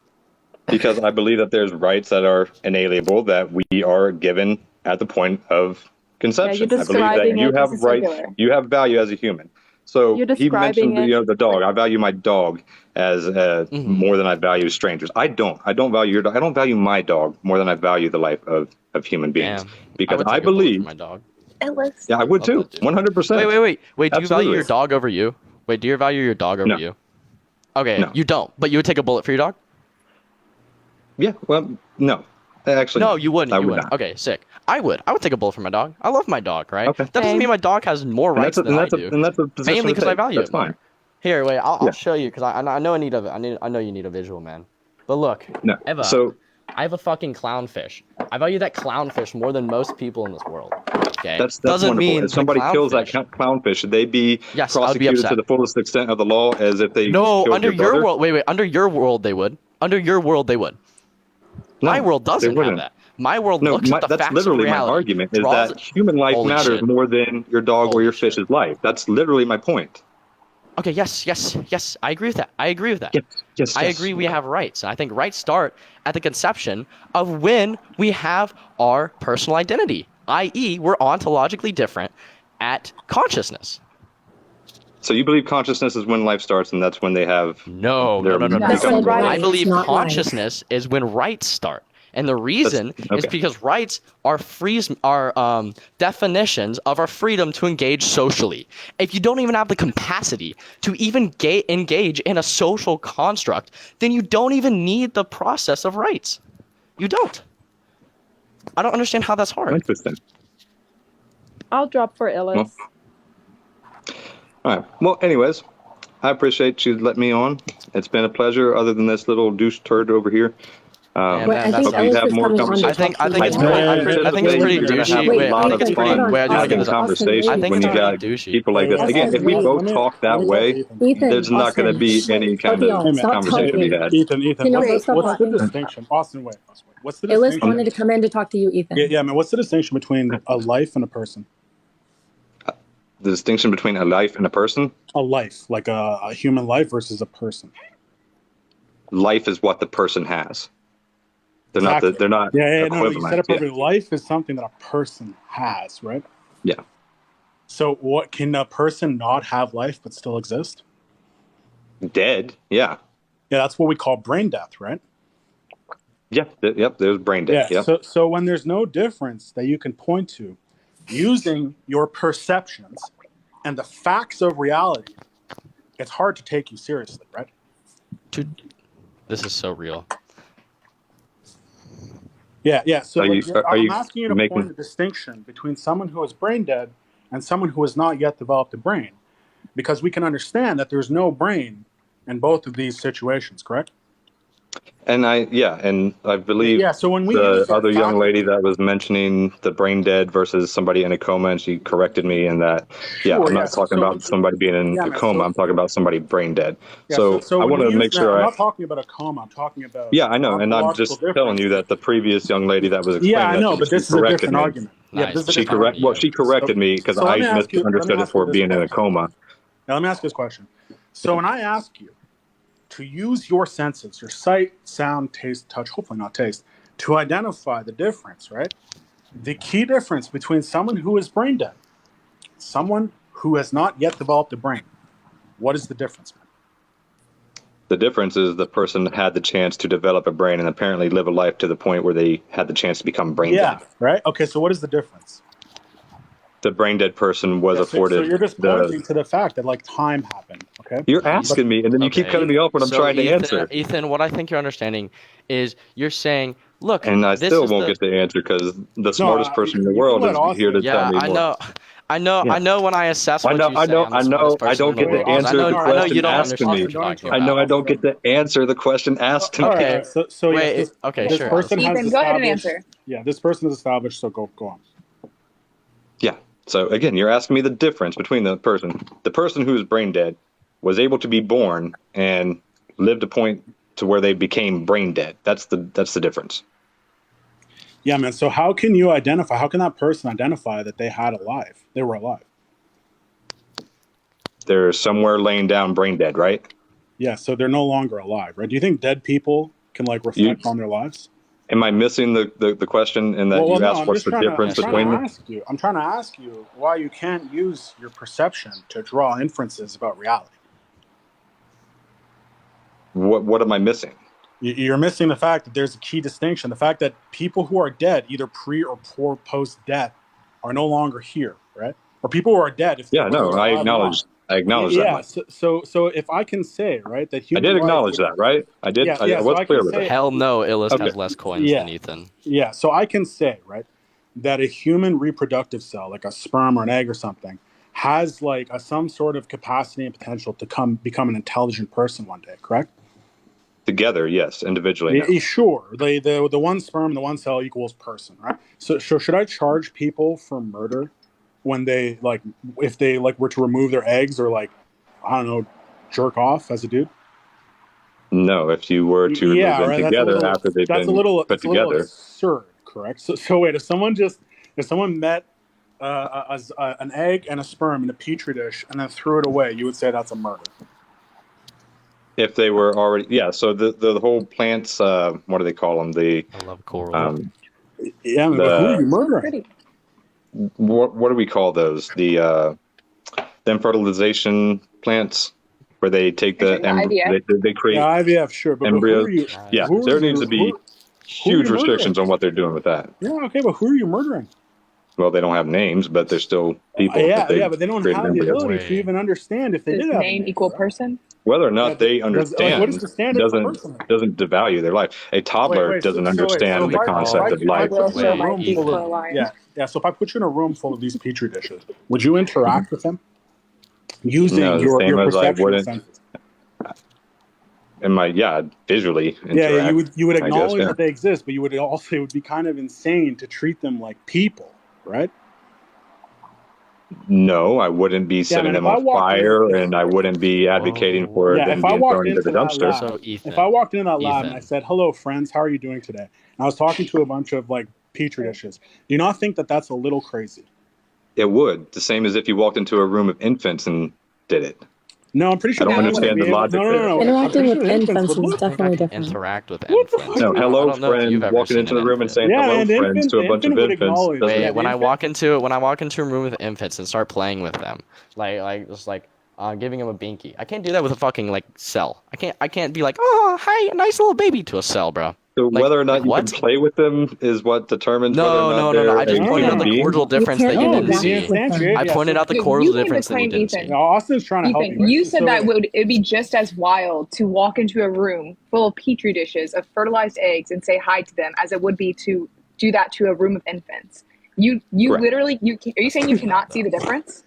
Because I believe that there's rights that are inalienable that we are given at the point of conception. you're I believe that describing you it have as rights, circular. you have value as a human. So You're he mentioned describing it the dog. I value my dog as more than I value strangers. I don't value your dog. I don't value my dog more than I value the life of human beings. Damn. Because would I take a bullet for believe, my dog. Ellis. yeah, I would Love too, that dude. 100%. Wait. Do you value Absolutely. your dog over you? Wait, do you value your dog over No. you? Okay, No. you don't. But you would take a bullet for your dog? Yeah, well, no. Actually, No, you wouldn't. I You would wouldn't. not. Okay, sick. I would take a bullet for my dog. I love my dog, right? Okay. That doesn't Same. mean my dog has more And rights than I do. and that's a position Mainly to because I take. value That's it more. fine. Here, wait. I'll Yeah. show you because I know I know you need a visual, man. But look, No. Eva, So I have a fucking clownfish. I value that clownfish more than most people in this world. Okay, that's doesn't wonderful. mean If somebody the kills that clownfish- clownfish, should they be Yes, I would be prosecuted upset. to the fullest extent of the law as if they No, killed under your your brother? world. Wait. Under your world, they would. Under your world, they would. No, My world they doesn't have wouldn't. that. My world No, looks at the that's facts literally of my reality. argument is draws- that human life Holy matters shit. more than your dog or Holy your shit. fish's life. That's literally my point. Okay, yes. I agree with that. Yes. I agree we have rights. And I think rights start at the conception of when we have our personal identity, i.e., we're ontologically different at consciousness. So you believe consciousness is when life starts, and that's when they have No. That's become when right. I rights, believe not consciousness is when rights start. And the reason is okay. because rights are definitions of our freedom to engage socially. If you don't even have the capacity to even engage in a social construct, then you don't even need the process of rights. You don't. I don't understand how that's hard. Interesting. I'll drop for Illis. All right. Well, anyways, I appreciate you letting me on. It's been a pleasure. Other than this little douche turd over here. Man, Wait, I that's think okay. Ellis have is more coming on to conversation. talk I to think you. it's pretty. I think it's pretty You're gonna have douchey. a Wait, I lot think of it's pretty. fun Wait, I just want to get having this. conversation I think when it's you got pretty douchey. people like this. Austin, Again, if we wait. both talk that way, Ethan, there's not going to be Austin, any kind both of of y'all, stop conversation to be talking. had. Ethan, Can y'all both stop what's the talking? distinction? Austin, wait. What's the Illis distinction? wanted to come in to talk to you, Ethan. Yeah, man. What's the distinction between a life and a person? The distinction between a life and a person. A life, like a human life versus a person. Life is what the person has. They're not. Exactly. They're not Yeah. No, equivalent. you said it perfectly. Life is something that a person has, right? Yeah. So, what can a person not have life but still exist? Dead. Yeah. Yeah, that's what we call brain death, right? Yeah. Yep. There's brain death. Yeah. Yep. So when there's no difference that you can point to, using your perceptions and the facts of reality, it's hard to take you seriously, right? This is so real. Yeah. So Are I'm you asking you to making- point a distinction between someone who is brain dead and someone who has not yet developed a brain, because we can understand that there's no brain in both of these situations, correct? And I believe Yeah. So when we the use that other young fact, lady that was mentioning the brain dead versus somebody in a coma, and she corrected me in that. Yeah, sure. I'm Yeah. not talking about somebody being in Yeah, a man. coma. I'm talking about somebody brain dead. Yeah. So So I when want we to use make that, I'm sure not talking about a coma. I'm talking about Yeah, I know, and I'm ontological just telling difference. you that the previous young lady that was Yeah, explaining I that know, to me, but she this is a corrected different me. argument. Yeah, but Nice. this is a different argument. Well, she corrected me because So let I me ask you. Let me misunderstood it ask you for this being in a question. coma. Now let me ask you this question. So when I ask you to use your senses, your sight, sound, taste, touch, hopefully not taste, to identify the difference, right? The key difference between someone who is brain dead, someone who has not yet developed a brain. What is the difference, man? The difference is the person had the chance to develop a brain and apparently live a life to the point where they had the chance to become brain Yeah, dead. right? Okay, so what is the difference? The brain dead person was Yeah, so afforded you're just the. pointing to the fact that like time happened, okay? You're asking me, and then you keep cutting me off when I'm So trying to answer, Ethan, what I think you're understanding is you're saying, look, and I this still is won't the get the answer because the No, smartest person in the you can world let is here to Austin. tell yeah, me more. Yeah. I know when I assess what you say, I'm the smartest I person don't in the get world to because answer the I know you question don't asked to understand me. what you're talking I know I about. don't get to answer the question asked to me. Okay, so yes, Wait, okay, this sure. person has Ethan, go ahead and established. answer. Yeah, this person is established. So go on. Yeah. So again, you're asking me the difference between the person who is brain dead was able to be born and lived a point to where they became brain dead. That's the difference. Yeah, man. So how can you identify? How can that person identify that they were alive? They're somewhere laying down brain dead, right? Yeah, so they're no longer alive, right? Do you think dead people can like reflect on their lives? Am I missing the question in that Well, you no. asked I'm what's just the trying to. I'm difference trying to between them? ask you. I'm trying to ask you why you can't use your perception to draw inferences about reality. What am I missing? You're missing the fact that there's a key distinction. The fact that people who are dead, either pre or post death, are no longer here, right? Or people who are dead, if Yeah, whether no, they're I alive or not. acknowledge that Yeah. much. So if I can say, right, that I human did life. acknowledge that, right? I did. Yeah. I So was I clear can with it. say. Hell no, Illust Okay. has less coins than Ethan. Yeah. So I can say, right, that a human reproductive cell, like a sperm or an egg or something, has like some sort of capacity and potential to become an intelligent person one day. Correct? Together, yes. Individually, no. Sure. The one sperm, the one cell equals person, right? So should I charge people for murder when they like if they like were to remove their eggs or like I don't know jerk off as a dude? No, if you were to remove Yeah, them right. together after they've been put That's a little together, absurd, correct? So wait, if someone met an egg and a sperm in a petri dish and then threw it away, you would say that's a murder. if they were already, yeah. So the whole plants, what do they call them? I love coral. Yeah, but who are you murdering? What do we call those? The fertilization plants where they take the IVF. they create Yeah, IVF, sure, but who embryos. are you? Yeah, Who are there needs you? to be Who are huge you murdering? restrictions on what they're doing with that. Yeah, okay, but who are you murdering? Well, they don't have names, but they're still people. Yeah, but they don't created have the embryos. ability to even understand if they Does did have a name name, equal right? person? Whether or not they Like, understand what is the standard for person? doesn't devalue their life. A toddler doesn't understand the concept of life. Will still might be for a life. Yeah. So if I put you in a room full of these petri dishes, would you interact with them using No, the your same as I perceptual wouldn't. senses? Visually interact. Yeah, you would acknowledge I guess, that they exist, but you would also it would be kind of insane to treat them like people, right? No, I wouldn't be setting them on fire, and I wouldn't be advocating for them if I being walked thrown into into the that dumpster. lab, if I walked into that lab and I said, "Hello, friends, how are you doing today?" and I was talking to a bunch of like petri dishes, do you not think that that's a little crazy? It would. The same as if you walked into a room of infants and did it. No, I'm pretty sure. I don't understand the logic there. No. Interacting with infants is definitely different. Interact with infants. No, hello, I don't know if friend. you've ever Walking seen into an the room and infant. saying hello, friends, to a bunch of infants. Wait, when I walk into a room with infants and start playing with them, like giving them a binky, I can't do that with a fucking like cell. I can't be like, oh hi, a nice little baby to a cell, bro. So whether or not you can play with them is what determines whether or not No. they're I just pointed out the cordial difference that you didn't see. I pointed out the cordial difference that you didn't see. Austin's trying to help you. You said that it'd be just as wild to walk into a room full of petri dishes of fertilized eggs and say hi to them as it would be to do that to a room of infants. You literally are you saying you cannot see the difference?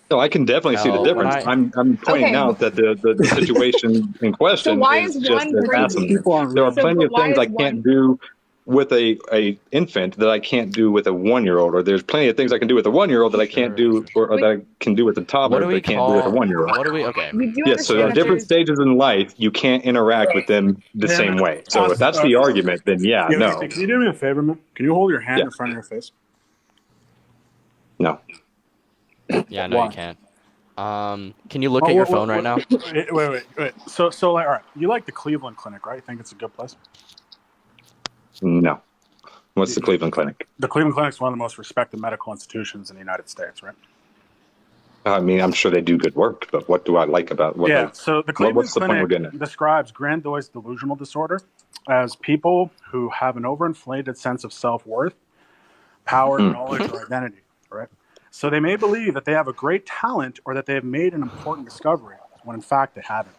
No, I can definitely see the Hell, difference. I'm pointing Okay. out that the situation in So question why is is just one as crazy? fascinating. People aren't There are real. So, plenty but of why things is I can't one? do with a infant that I can't do with a 1-year-old, or there's plenty of things I can do with a 1-year-old that I can't do, or Wait. that I can do with a What toddler, do but we I can't do with a call? 1-year-old. What do we? Okay. You do Yes, so understand at that different there's. stages in life, you can't interact with them the Yeah, same man. way. So if that's the argument, then yeah, Ethan, no, can you do me a favor, man? Can you hold your hand yeah, in front of your face? no. Yeah, no, you Why? can't. Can you look at your phone right now? Wait. So, like, all right. You like the Cleveland Clinic, right? You think it's a good place? No. What's the Cleveland Clinic? The Cleveland Clinic is one of the most respected medical institutions in the United States, right? I mean, I'm sure they do good work, but what do I like about what? Yeah. Like, So the Cleveland what's the point we're Clinic getting at? describes grandiose delusional disorder as people who have an overinflated sense of self-worth, power, knowledge, or identity, right? So they may believe that they have a great talent or that they have made an important discovery when in fact they haven't.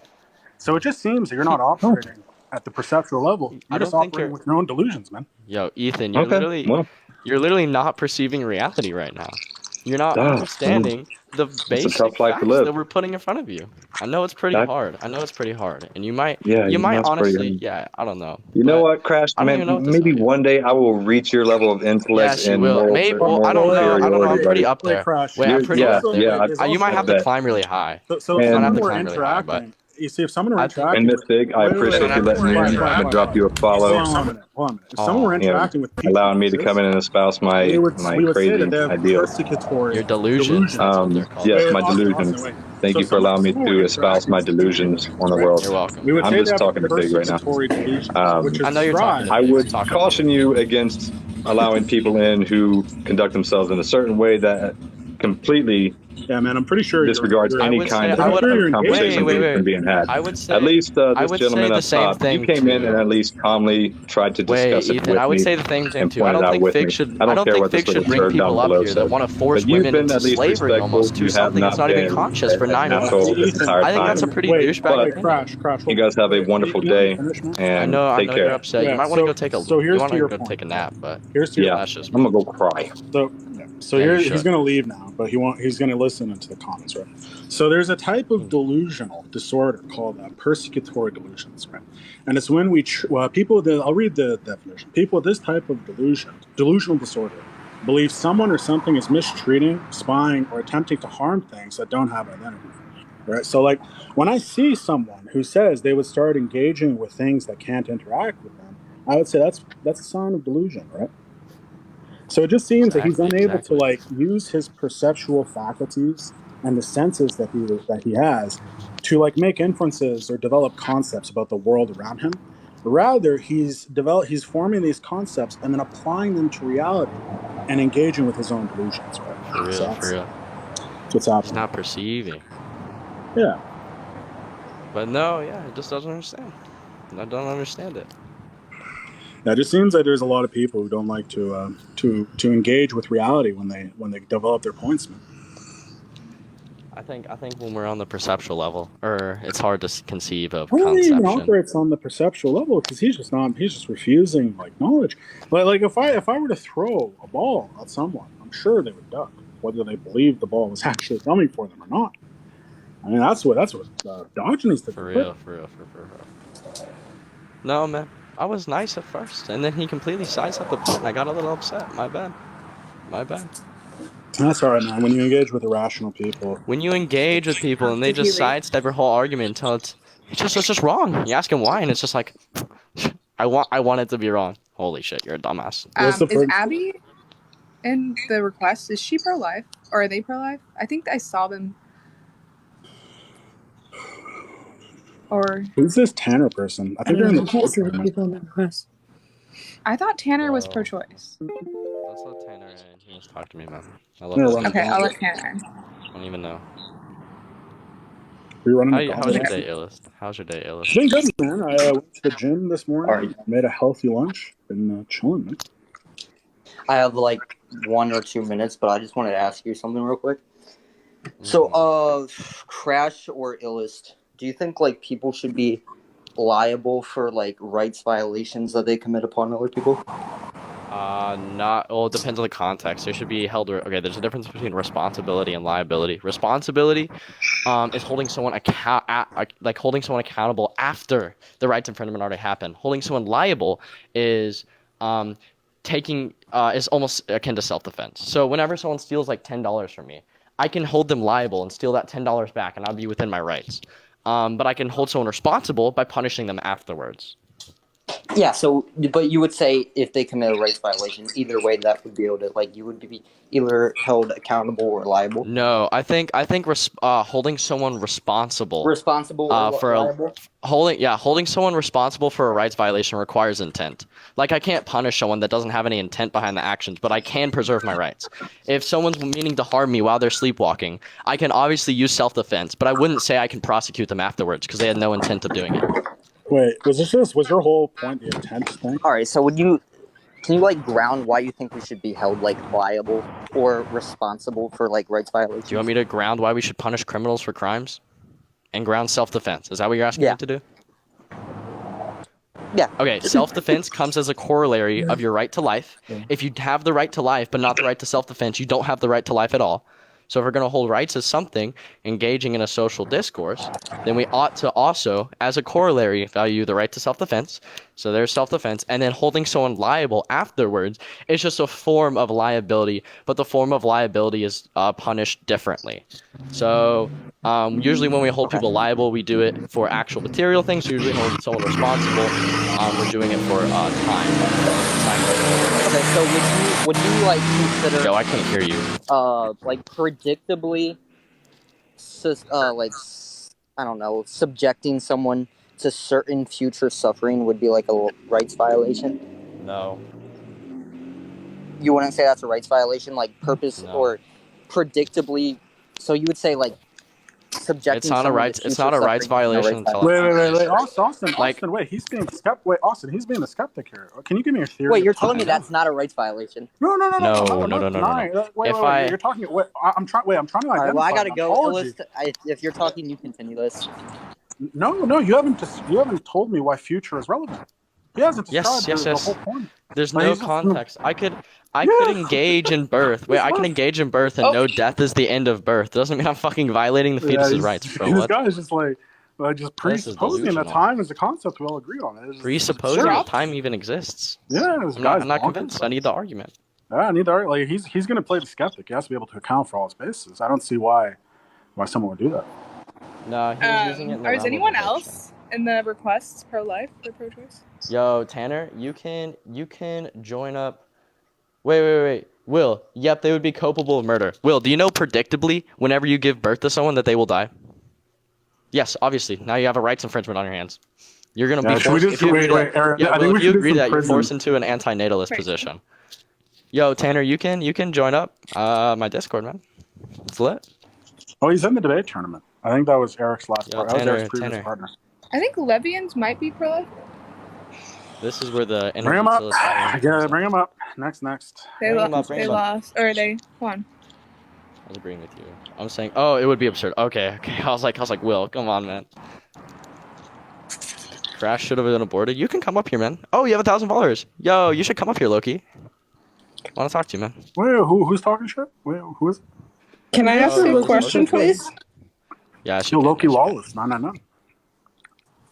So it just seems that you're not operating at the perceptual level. I You're just don't think operating you're. with your own delusions, man. Yo, Ethan, Okay, well, you're literally not perceiving reality right now. You're not understanding the it's a basic tough life to facts live. that we're putting in front of you. I know it's pretty That, hard. And you might yeah, that's pretty. honestly, yeah, I don't know. You know But what, Crash? I don't even know what to Maybe tell you. one day I will reach your level of intellect Yes, you and will. moral Maybe. Well, I moral don't know. I don't know. superiority, I'm pretty buddy. up Wait, there. Crash. Wait, I'm pretty Yeah, up there. yeah. You might I have to bet. climb really high. So You if might have someone to were climb really high, but interacting, you see, if someone were I think And interacting with, Mystic, I appreciate you letting me in. I'm gonna drop you a follow. hold on a minute. If someone were You know, interacting with people allowing me like to come this, in and espouse we my would my we would say that crazy they have ideals. persecutory your delusions. delusions. That's what they're called. Yes, Wait, my Austin, delusions. wait. Thank So you if for allowing me someone were to espouse interacting my with people like delusions this, on the right? world. You're welcome. We would I'm say they just have a talking to Big right now. persecutory delusions, which is I know you're talking described. to I Big. would Talking to Big. caution you against allowing people in who conduct themselves in a certain way that completely Yeah, man, I'm pretty sure disregards I any would say kind I pretty of, would. sure of you're engaging conversation with Wait. being had. I would At say. least I this would say gentleman the up same top, you thing came in and too. at least calmly tried to Wait, discuss it Ethan, with I would me say the same thing and too. pointed out with me. I I don't don't care think what this Fig little should bring turd down people up below here that says. want to force But you've women been into at least slavery respectful. almost to You have something that's not not even been conscious for 9 an months. asshole this Ethan, entire I think that's a time. pretty wait, douchebag But opinion. Crash. you guys have a wonderful You let me day finish, man? I and know take you're care. upset. You Yeah. might want to go take a So you here's want to to your go point. take a nap, but Here's to your Yeah, point. that's just I'm me. gonna go cry. So Yeah, you he's should. going to leave now, but he's going to listen into the comments, right? So there's a type of delusional disorder called persecutory delusions, right? And it's when I'll read the definition. People with this type of delusional disorder, believe someone or something is mistreating, spying, or attempting to harm things that don't have identity, right? So like when I see someone who says they would start engaging with things that can't interact with them, I would say that's a sign of delusion, right? So it just seems that he's unable to like use his perceptual faculties and the senses that he has to like make inferences or develop concepts about the world around him. Rather, he's forming these concepts and then applying them to reality and engaging with his own delusions. Right? For real, So for real. that's what's happening. He's not perceiving. Yeah. But no, yeah, he just doesn't understand. I don't understand it. It just seems like there's a lot of people who don't like to engage with reality when they develop their points, man. I think when we're on the perceptual level, or it's hard to conceive of I don't think he even conception. operates on the perceptual level because he's just refusing like knowledge. But like if I were to throw a ball at someone, I'm sure they would duck, whether they believe the ball was actually coming for them or not. I mean that's what Diogenes did. For real. No, man. I was nice at first, and then he completely sized up the point. I got a little upset. My bad. That's all right, man. When you engage with irrational people, When you engage with people and they Did he just leave? sidestep your whole argument until it's just wrong. You ask him why, and it's just like, I want it to be wrong. Holy shit, you're a dumbass. Is Abby in the request? Is she pro-life or are they pro-life? I think I saw them. Or who's this Tanner person? I think they're in the can't see the people in the request. I thought Tanner was Wow. pro-choice. Let's let Tanner in. He wants to talk to me, man. I love Yeah, this run guy. it Okay, down. I'll let Tanner in. I don't even know. Are you running How's the your gauntlet? day, Illist? How's your day, Illist? It's been good, man. I went to the gym this morning. All right. Made a healthy lunch. Been chilling, man. I have like 1 or 2 minutes, but I just wanted to ask you something real quick. So, Crash or Illist, do you think like people should be liable for like rights violations that they commit upon other people? Not. Well, it depends on the context. There should be held. Okay, there's a difference between responsibility and liability. Responsibility, is holding someone like holding someone accountable after the rights infringement already happened. Holding someone liable is, taking is almost akin to self-defense. So whenever someone steals like $10 from me, I can hold them liable and steal that $10 back, and I'll be within my rights. But I can hold someone responsible by punishing them afterwards. Yeah, so, but you would say if they commit a rights violation, either way that would be able to, like, you would be either held accountable or liable. No, I think holding someone responsible Responsible or for a liable? holding someone responsible for a rights violation requires intent. Like, I can't punish someone that doesn't have any intent behind the actions, but I can preserve my rights. If someone's meaning to harm me while they're sleepwalking, I can obviously use self-defense, but I wouldn't say I can prosecute them afterwards because they had no intent of doing it. Wait, was your whole point the intent thing? All right, so can you like ground why you think we should be held like liable or responsible for like rights violations? Do you want me to ground why we should punish criminals for crimes? And ground self-defense. Is that what you're asking me to do? Yeah. Okay, self-defense comes as a corollary of your right to life. If you have the right to life but not the right to self-defense, you don't have the right to life at all. So if we're going to hold rights as something engaging in a social discourse, then we ought to also, as a corollary, value the right to self-defense. So there's self-defense, and then holding someone liable afterwards is just a form of liability, but the form of liability is punished differently. So usually when we hold people liable, we do it for actual material things. Usually holding someone responsible, we're doing it for time. Okay, so would you like consider? Yo, I can't hear you. Like predictably, I don't know, subjecting someone to certain future suffering would be like a rights violation? No. You wouldn't say that's a rights violation, like purpose No. or predictably. So you would say like subjecting. It's not a rights violation. Wait, Austin, wait, he's being Austin, he's being the skeptic here. Can you give me your theory? Wait, you're telling me that's not a rights violation? No. No. Wait, you're talking. I'm trying to identify. All right, well, I gotta go. If you're talking, you continue this. No, you haven't told me why future is relevant. He hasn't described the whole point. There's no context. I could engage in birth. Wait, I can engage in birth and know death is the end of birth. Doesn't mean I'm fucking violating the fetus's rights. Bro, this guy is just just presupposing that time is a concept we all agree on. Presupposing that time even exists. Yeah, I'm not convinced. I need the argument. Yeah, I need the argument. Like he's gonna play the skeptic. He has to be able to account for all his bases. I don't see why someone would do that. No, he's using it in the is anyone else in the requests pro-life or pro-choice? Yo, Tanner, you can join up. Wait. Will, yep, they would be culpable of murder. Will, do you know predictably whenever you give birth to someone that they will die? Yes, obviously. Now you have a rights infringement on your hands. You're gonna be forced. If you agree that, you're forced into an antinatalist position. Yo, Tanner, you can join up my Discord, man. It's lit. Oh, he's in the debate tournament. I think that was Eric's last part. Tanner, that was Eric's previous partner. I think Levians might be pro-life. This is where the bring him up. Bring him up. Next. They lost, or they won. I was agreeing with you. I'm saying, oh, it would be absurd. Okay. I was like, Will, come on, man. Crash should have been aborted. You can come up here, man. Oh, you have 1,000 followers. Yo, you should come up here, Loki. I want to talk to you, man. Wait, who's talking shit? Wait, who is? Can I ask you a question, please? Yeah, Loki Lawless. No.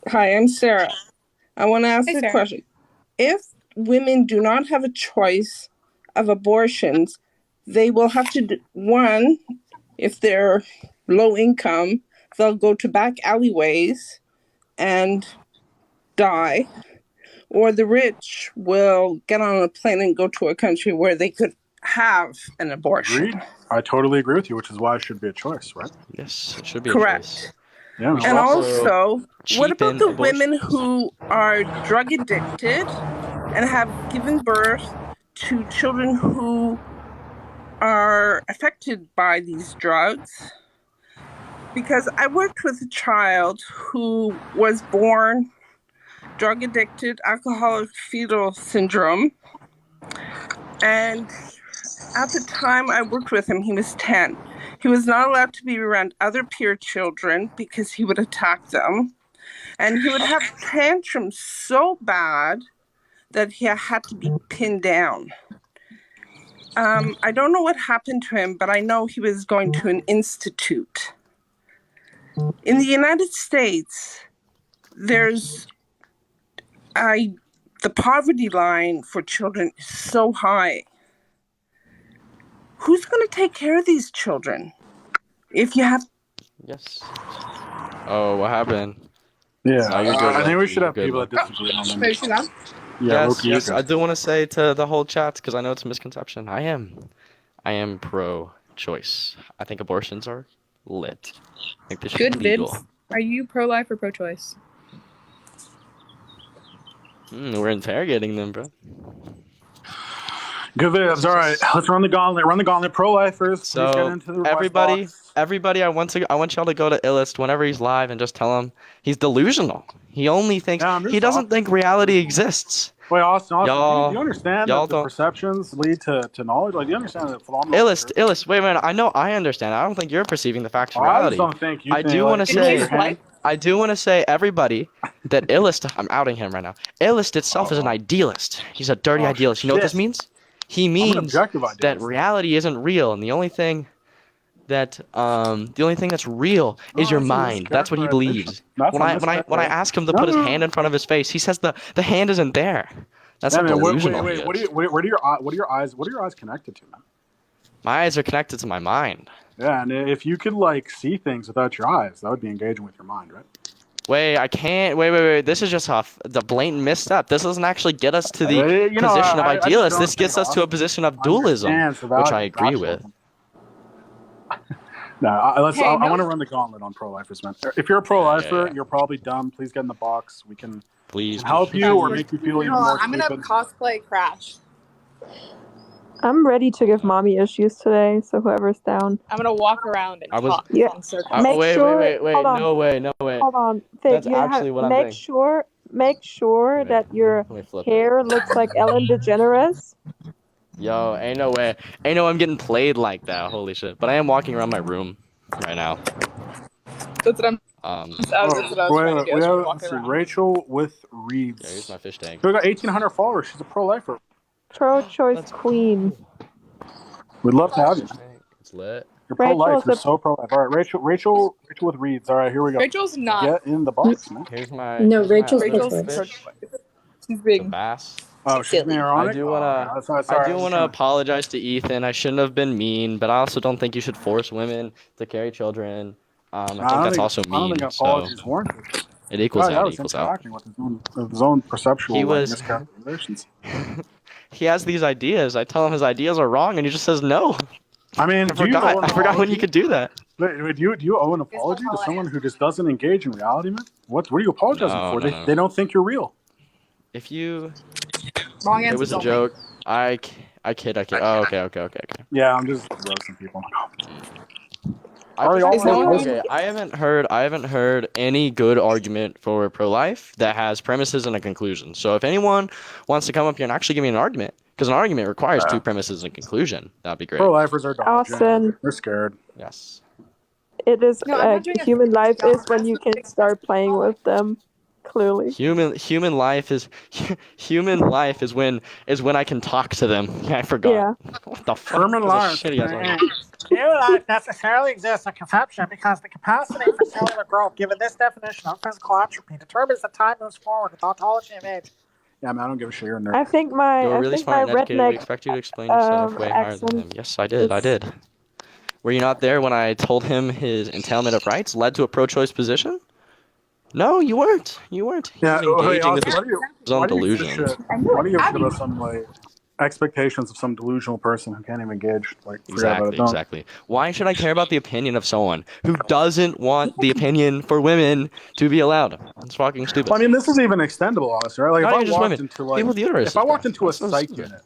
Hi, I'm Sarah. I want to ask Sarah. a question. If women do not have a choice of abortions, they will have to one, if they're low income, they'll go to back alleyways and die, or the rich will get on a plane and go to a country where they could have an abortion. Agreed. I totally agree with you, which is why it should be a choice, right? Yes, it should be correct. A choice. Yeah, and also, what about the abortion? women who are drug addicted and have given birth to children who are affected by these drugs? Because I worked with a child who was born drug addicted, alcoholic fetal syndrome, and at the time I worked with him, he was 10. He was not allowed to be around other peer children because he would attack them. And he would have tantrums so bad that he had to be pinned down. I don't know what happened to him, but I know he was going to an institute. In the United States, there's the poverty line for children is so high. Who's going to take care of these children? If you have... Yes. Oh, what happened? Yeah, No, you're good. I think we Loki, should you're have good, people that Loki. disagree on them. Wait, Sheila? Yeah, Yes, Loki, you're yes. good. I do want to say to the whole chat, because I know it's a misconception. I am pro-choice. I think abortions are lit. I think they should Good be legal. Vince. Are you pro-life or pro-choice? We're interrogating them, bro. Good vibs. All right, let's run the gauntlet. Run the gauntlet. Pro-lifers, please get So into the request everybody, box. I want y'all to go to Illest whenever he's live and just tell him he's delusional. He only thinks he doesn't think reality exists. Wait, Austin, Y'all, do you understand y'all that the don't. perceptions lead to knowledge? Like, do you understand that phenomenal? Illest, wait a minute. I know, I understand. I don't think you're perceiving the facts of I reality. just don't think you I think, do like, want to can you use say, your hand? I do want to say, everybody, that Illest, I'm outing him right now. Illest itself is an idealist. He's a dirty idealist. You know what this means? He means that reality isn't real, and the only thing that's real is your mind. That's what he believes. When I ask him to put his hand in front of his face, he says the hand isn't there. That's how delusional he is. What are your eyes connected to, man? My eyes are connected to my mind. Yeah, and if you could like see things without your eyes, that would be engaging with your mind, right? Wait, I can't. Wait. This is just the blatant misstep. This doesn't actually get us to the position of idealist. This gets us to a position of dualism, which I agree with. No, I want to run the gauntlet on pro-lifers, man. If you're a pro-lifer, you're probably dumb. Please get in the box. We can help you or make you feel even more I'm stupid. gonna cosplay Crash. I'm ready to give mommy issues today, so whoever's down. I'm gonna walk around and talk in circles. Wait, no way. Hold on. Faith, That's actually what I'm thinking. Make sure that your hair looks like Ellen DeGeneres. Yo, ain't no way. Ain't no I'm getting played like that. Holy shit. But I am walking around my room right now. That's what I'm... That's what I was trying to do. Let's see, Rachel with Reeds. Yeah, here's my fish tank. We got 1,800 followers. She's a pro-lifer. Pro-choice queen. We'd love to have you. It's lit. You're pro-life. You're so pro-life. All right, Rachel with Reeds. All right, here we go. Rachel's not. Get in the box, man. Here's my... No, Rachel's pro-choice. She's big. The bass. Oh, she's ironic. I do want to apologize to Ethan. I shouldn't have been mean, but I also don't think you should force women to carry children. I think that's also mean. I don't think apologies warranted. It equals out. It equals out. With his own perceptual miscalculations. He has these ideas. I tell him his ideas are wrong, and he just says no. I mean, I forgot when you could do that. Do you owe an apology to someone who just doesn't engage in reality, man? What are you apologizing for? No. They don't think you're real. If you... Wrong answer. It was a joke. I kid. Oh, okay. Yeah, I'm just roasting people. I haven't heard any good argument for pro-life that has premises and a conclusion. So if anyone wants to come up here and actually give me an argument, because an argument requires two premises and conclusion, that'd be great. Pro-lifers are dodging. Austin. They're scared. Yes. It is human life is when you can start playing with them. Clearly. Human life is when I can talk to them. I forgot. Yeah. What the fuck? Human life. Human life necessarily exists in conception because the capacity for cellular growth, given this definition of physical entropy, determines that time moves forward with ontology of age. Yeah, man, I don't give a shit. You're a nerd. I think my You're really smart and educated. We expect you to explain yourself way higher than him. Yes, I did. Were you not there when I told him his entailment of rights led to a pro-choice position? No, you weren't. Yeah, engaging with his own delusion. Why do you give us some like expectations of some delusional person who can't even engage? Like Exactly. Why should I care about the opinion of someone who doesn't want the opinion for women to be allowed? It's fucking stupid. Well, I mean, this is even extendable, honestly, right? Like Not if even I walked just into like, people with uteruses, if I walked into a so psych stupid. unit,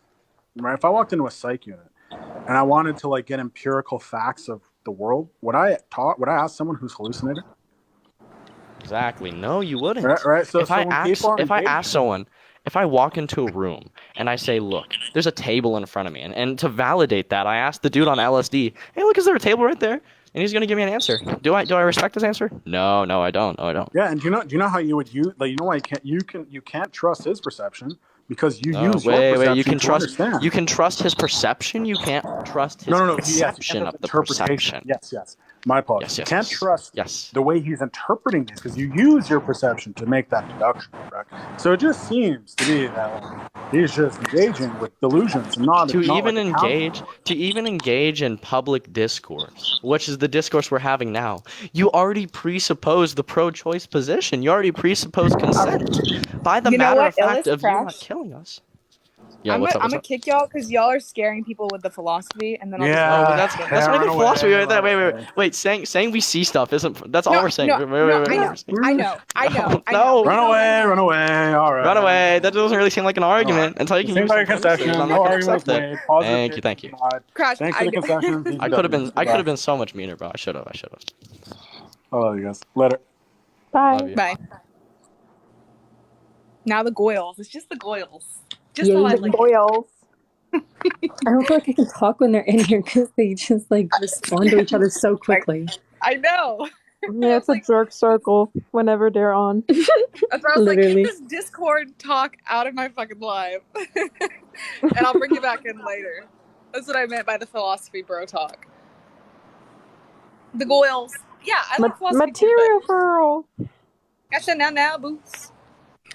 right? If I walked into a psych unit and I wanted to like get empirical facts of the world, would I ask someone who's hallucinated? Exactly. No, you wouldn't. Right. So if I ask someone, if I walk into a room and I say, look, there's a table in front of me, and to validate that, I ask the dude on LSD, hey, look, is there a table right there? And he's gonna give me an answer. Do I respect his answer? No, I don't. Yeah, and do you know how you would use, like, you know why you can't trust his perception because you No, use your wait. perception You can to trust. understand. You can trust his perception. You can't trust his No. Yes, you conception can't of trust the interpretation. perception. Yes. My apologies. You can't trust Yes. the way he's interpreting these because you use your perception to make that deduction, correct? So it just seems to be that like he's just engaging with delusions and not like accounting. To even engage in public discourse, which is the discourse we're having now, you already presuppose the pro-choice position. You already presuppose consent by the You know matter what, of fact Illis of you not Crash? killing us. Yeah, I'm what's up? gonna kick y'all because y'all are scaring people with the philosophy, and then I'll just No, let but you that's finish. not even philosophy right there. away. Wait. Saying we see stuff isn't. That's all No, we're saying. no, Wait. I know. No. Run away. All right. Run away. That doesn't really seem like an All argument right. until you It can seems use like a some premises. concession. I'm No not gonna argument was accept it. made. Positive Thank you. denied. Crash, Thanks for the concessions. I could have been so much meaner, bro. I should have. I love you guys. Later. Bye. Love you. Bye. Now the Goyles. It's just the Goyles. Just Yay. how I The like it. Goyles. I don't feel like I can talk when they're in here because they just like respond to each other so quickly. I know. Yeah, it's a jerk circle whenever they're on. That's why I was Literally. like, get this Discord talk out of my fucking life. And I'll bring you back in later. That's what I meant by the philosophy bro talk. The Goyles. Yeah, I like philosophy Material too, girl. but gotcha now, boots.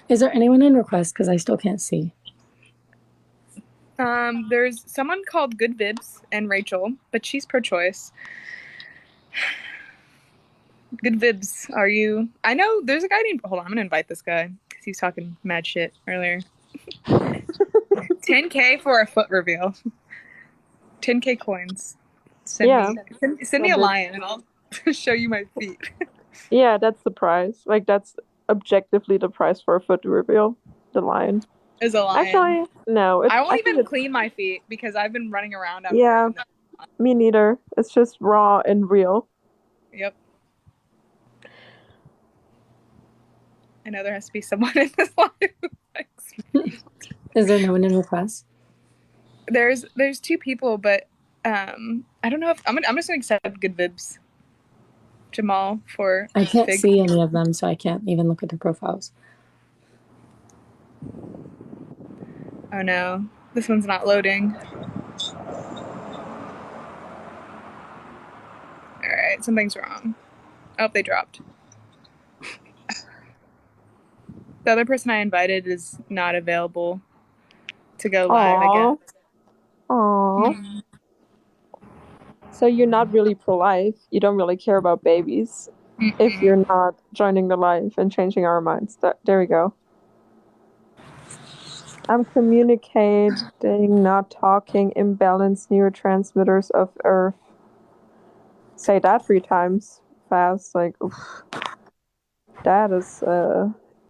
Is there anyone in request? Because I still can't see. There's someone called Good Vibs and Rachel, but she's pro-choice. Good Vibs, are you? I know there's a guy named. Hold on, I'm gonna invite this guy because he's talking mad shit earlier. 10K for a foot reveal. 10K coins. Send me a lion and I'll show you my feet. Yeah, that's the price. Like, that's objectively the price for a foot reveal. The lion. Is a lion. Actually, no. I won't even clean my feet because I've been running around out Yeah, me neither. It's just raw and real. Yep. I know there has to be someone in this live. Is there no one in request? There's two people, but I don't know if I'm just gonna accept Good Vibs. Jamal for I can't Fig. see any of them, so I can't even look at their profiles. Oh no, this one's not loading. Alright, something's wrong. Oh, they dropped. The other person I invited is not available to go live, I guess. Aww. So you're not really pro-life. You don't really care about babies. If you're not joining the live and changing our minds. There we go. I'm communicating, not talking, imbalanced neurotransmitters of Earth. Say that 3 times fast. Like, oof. That is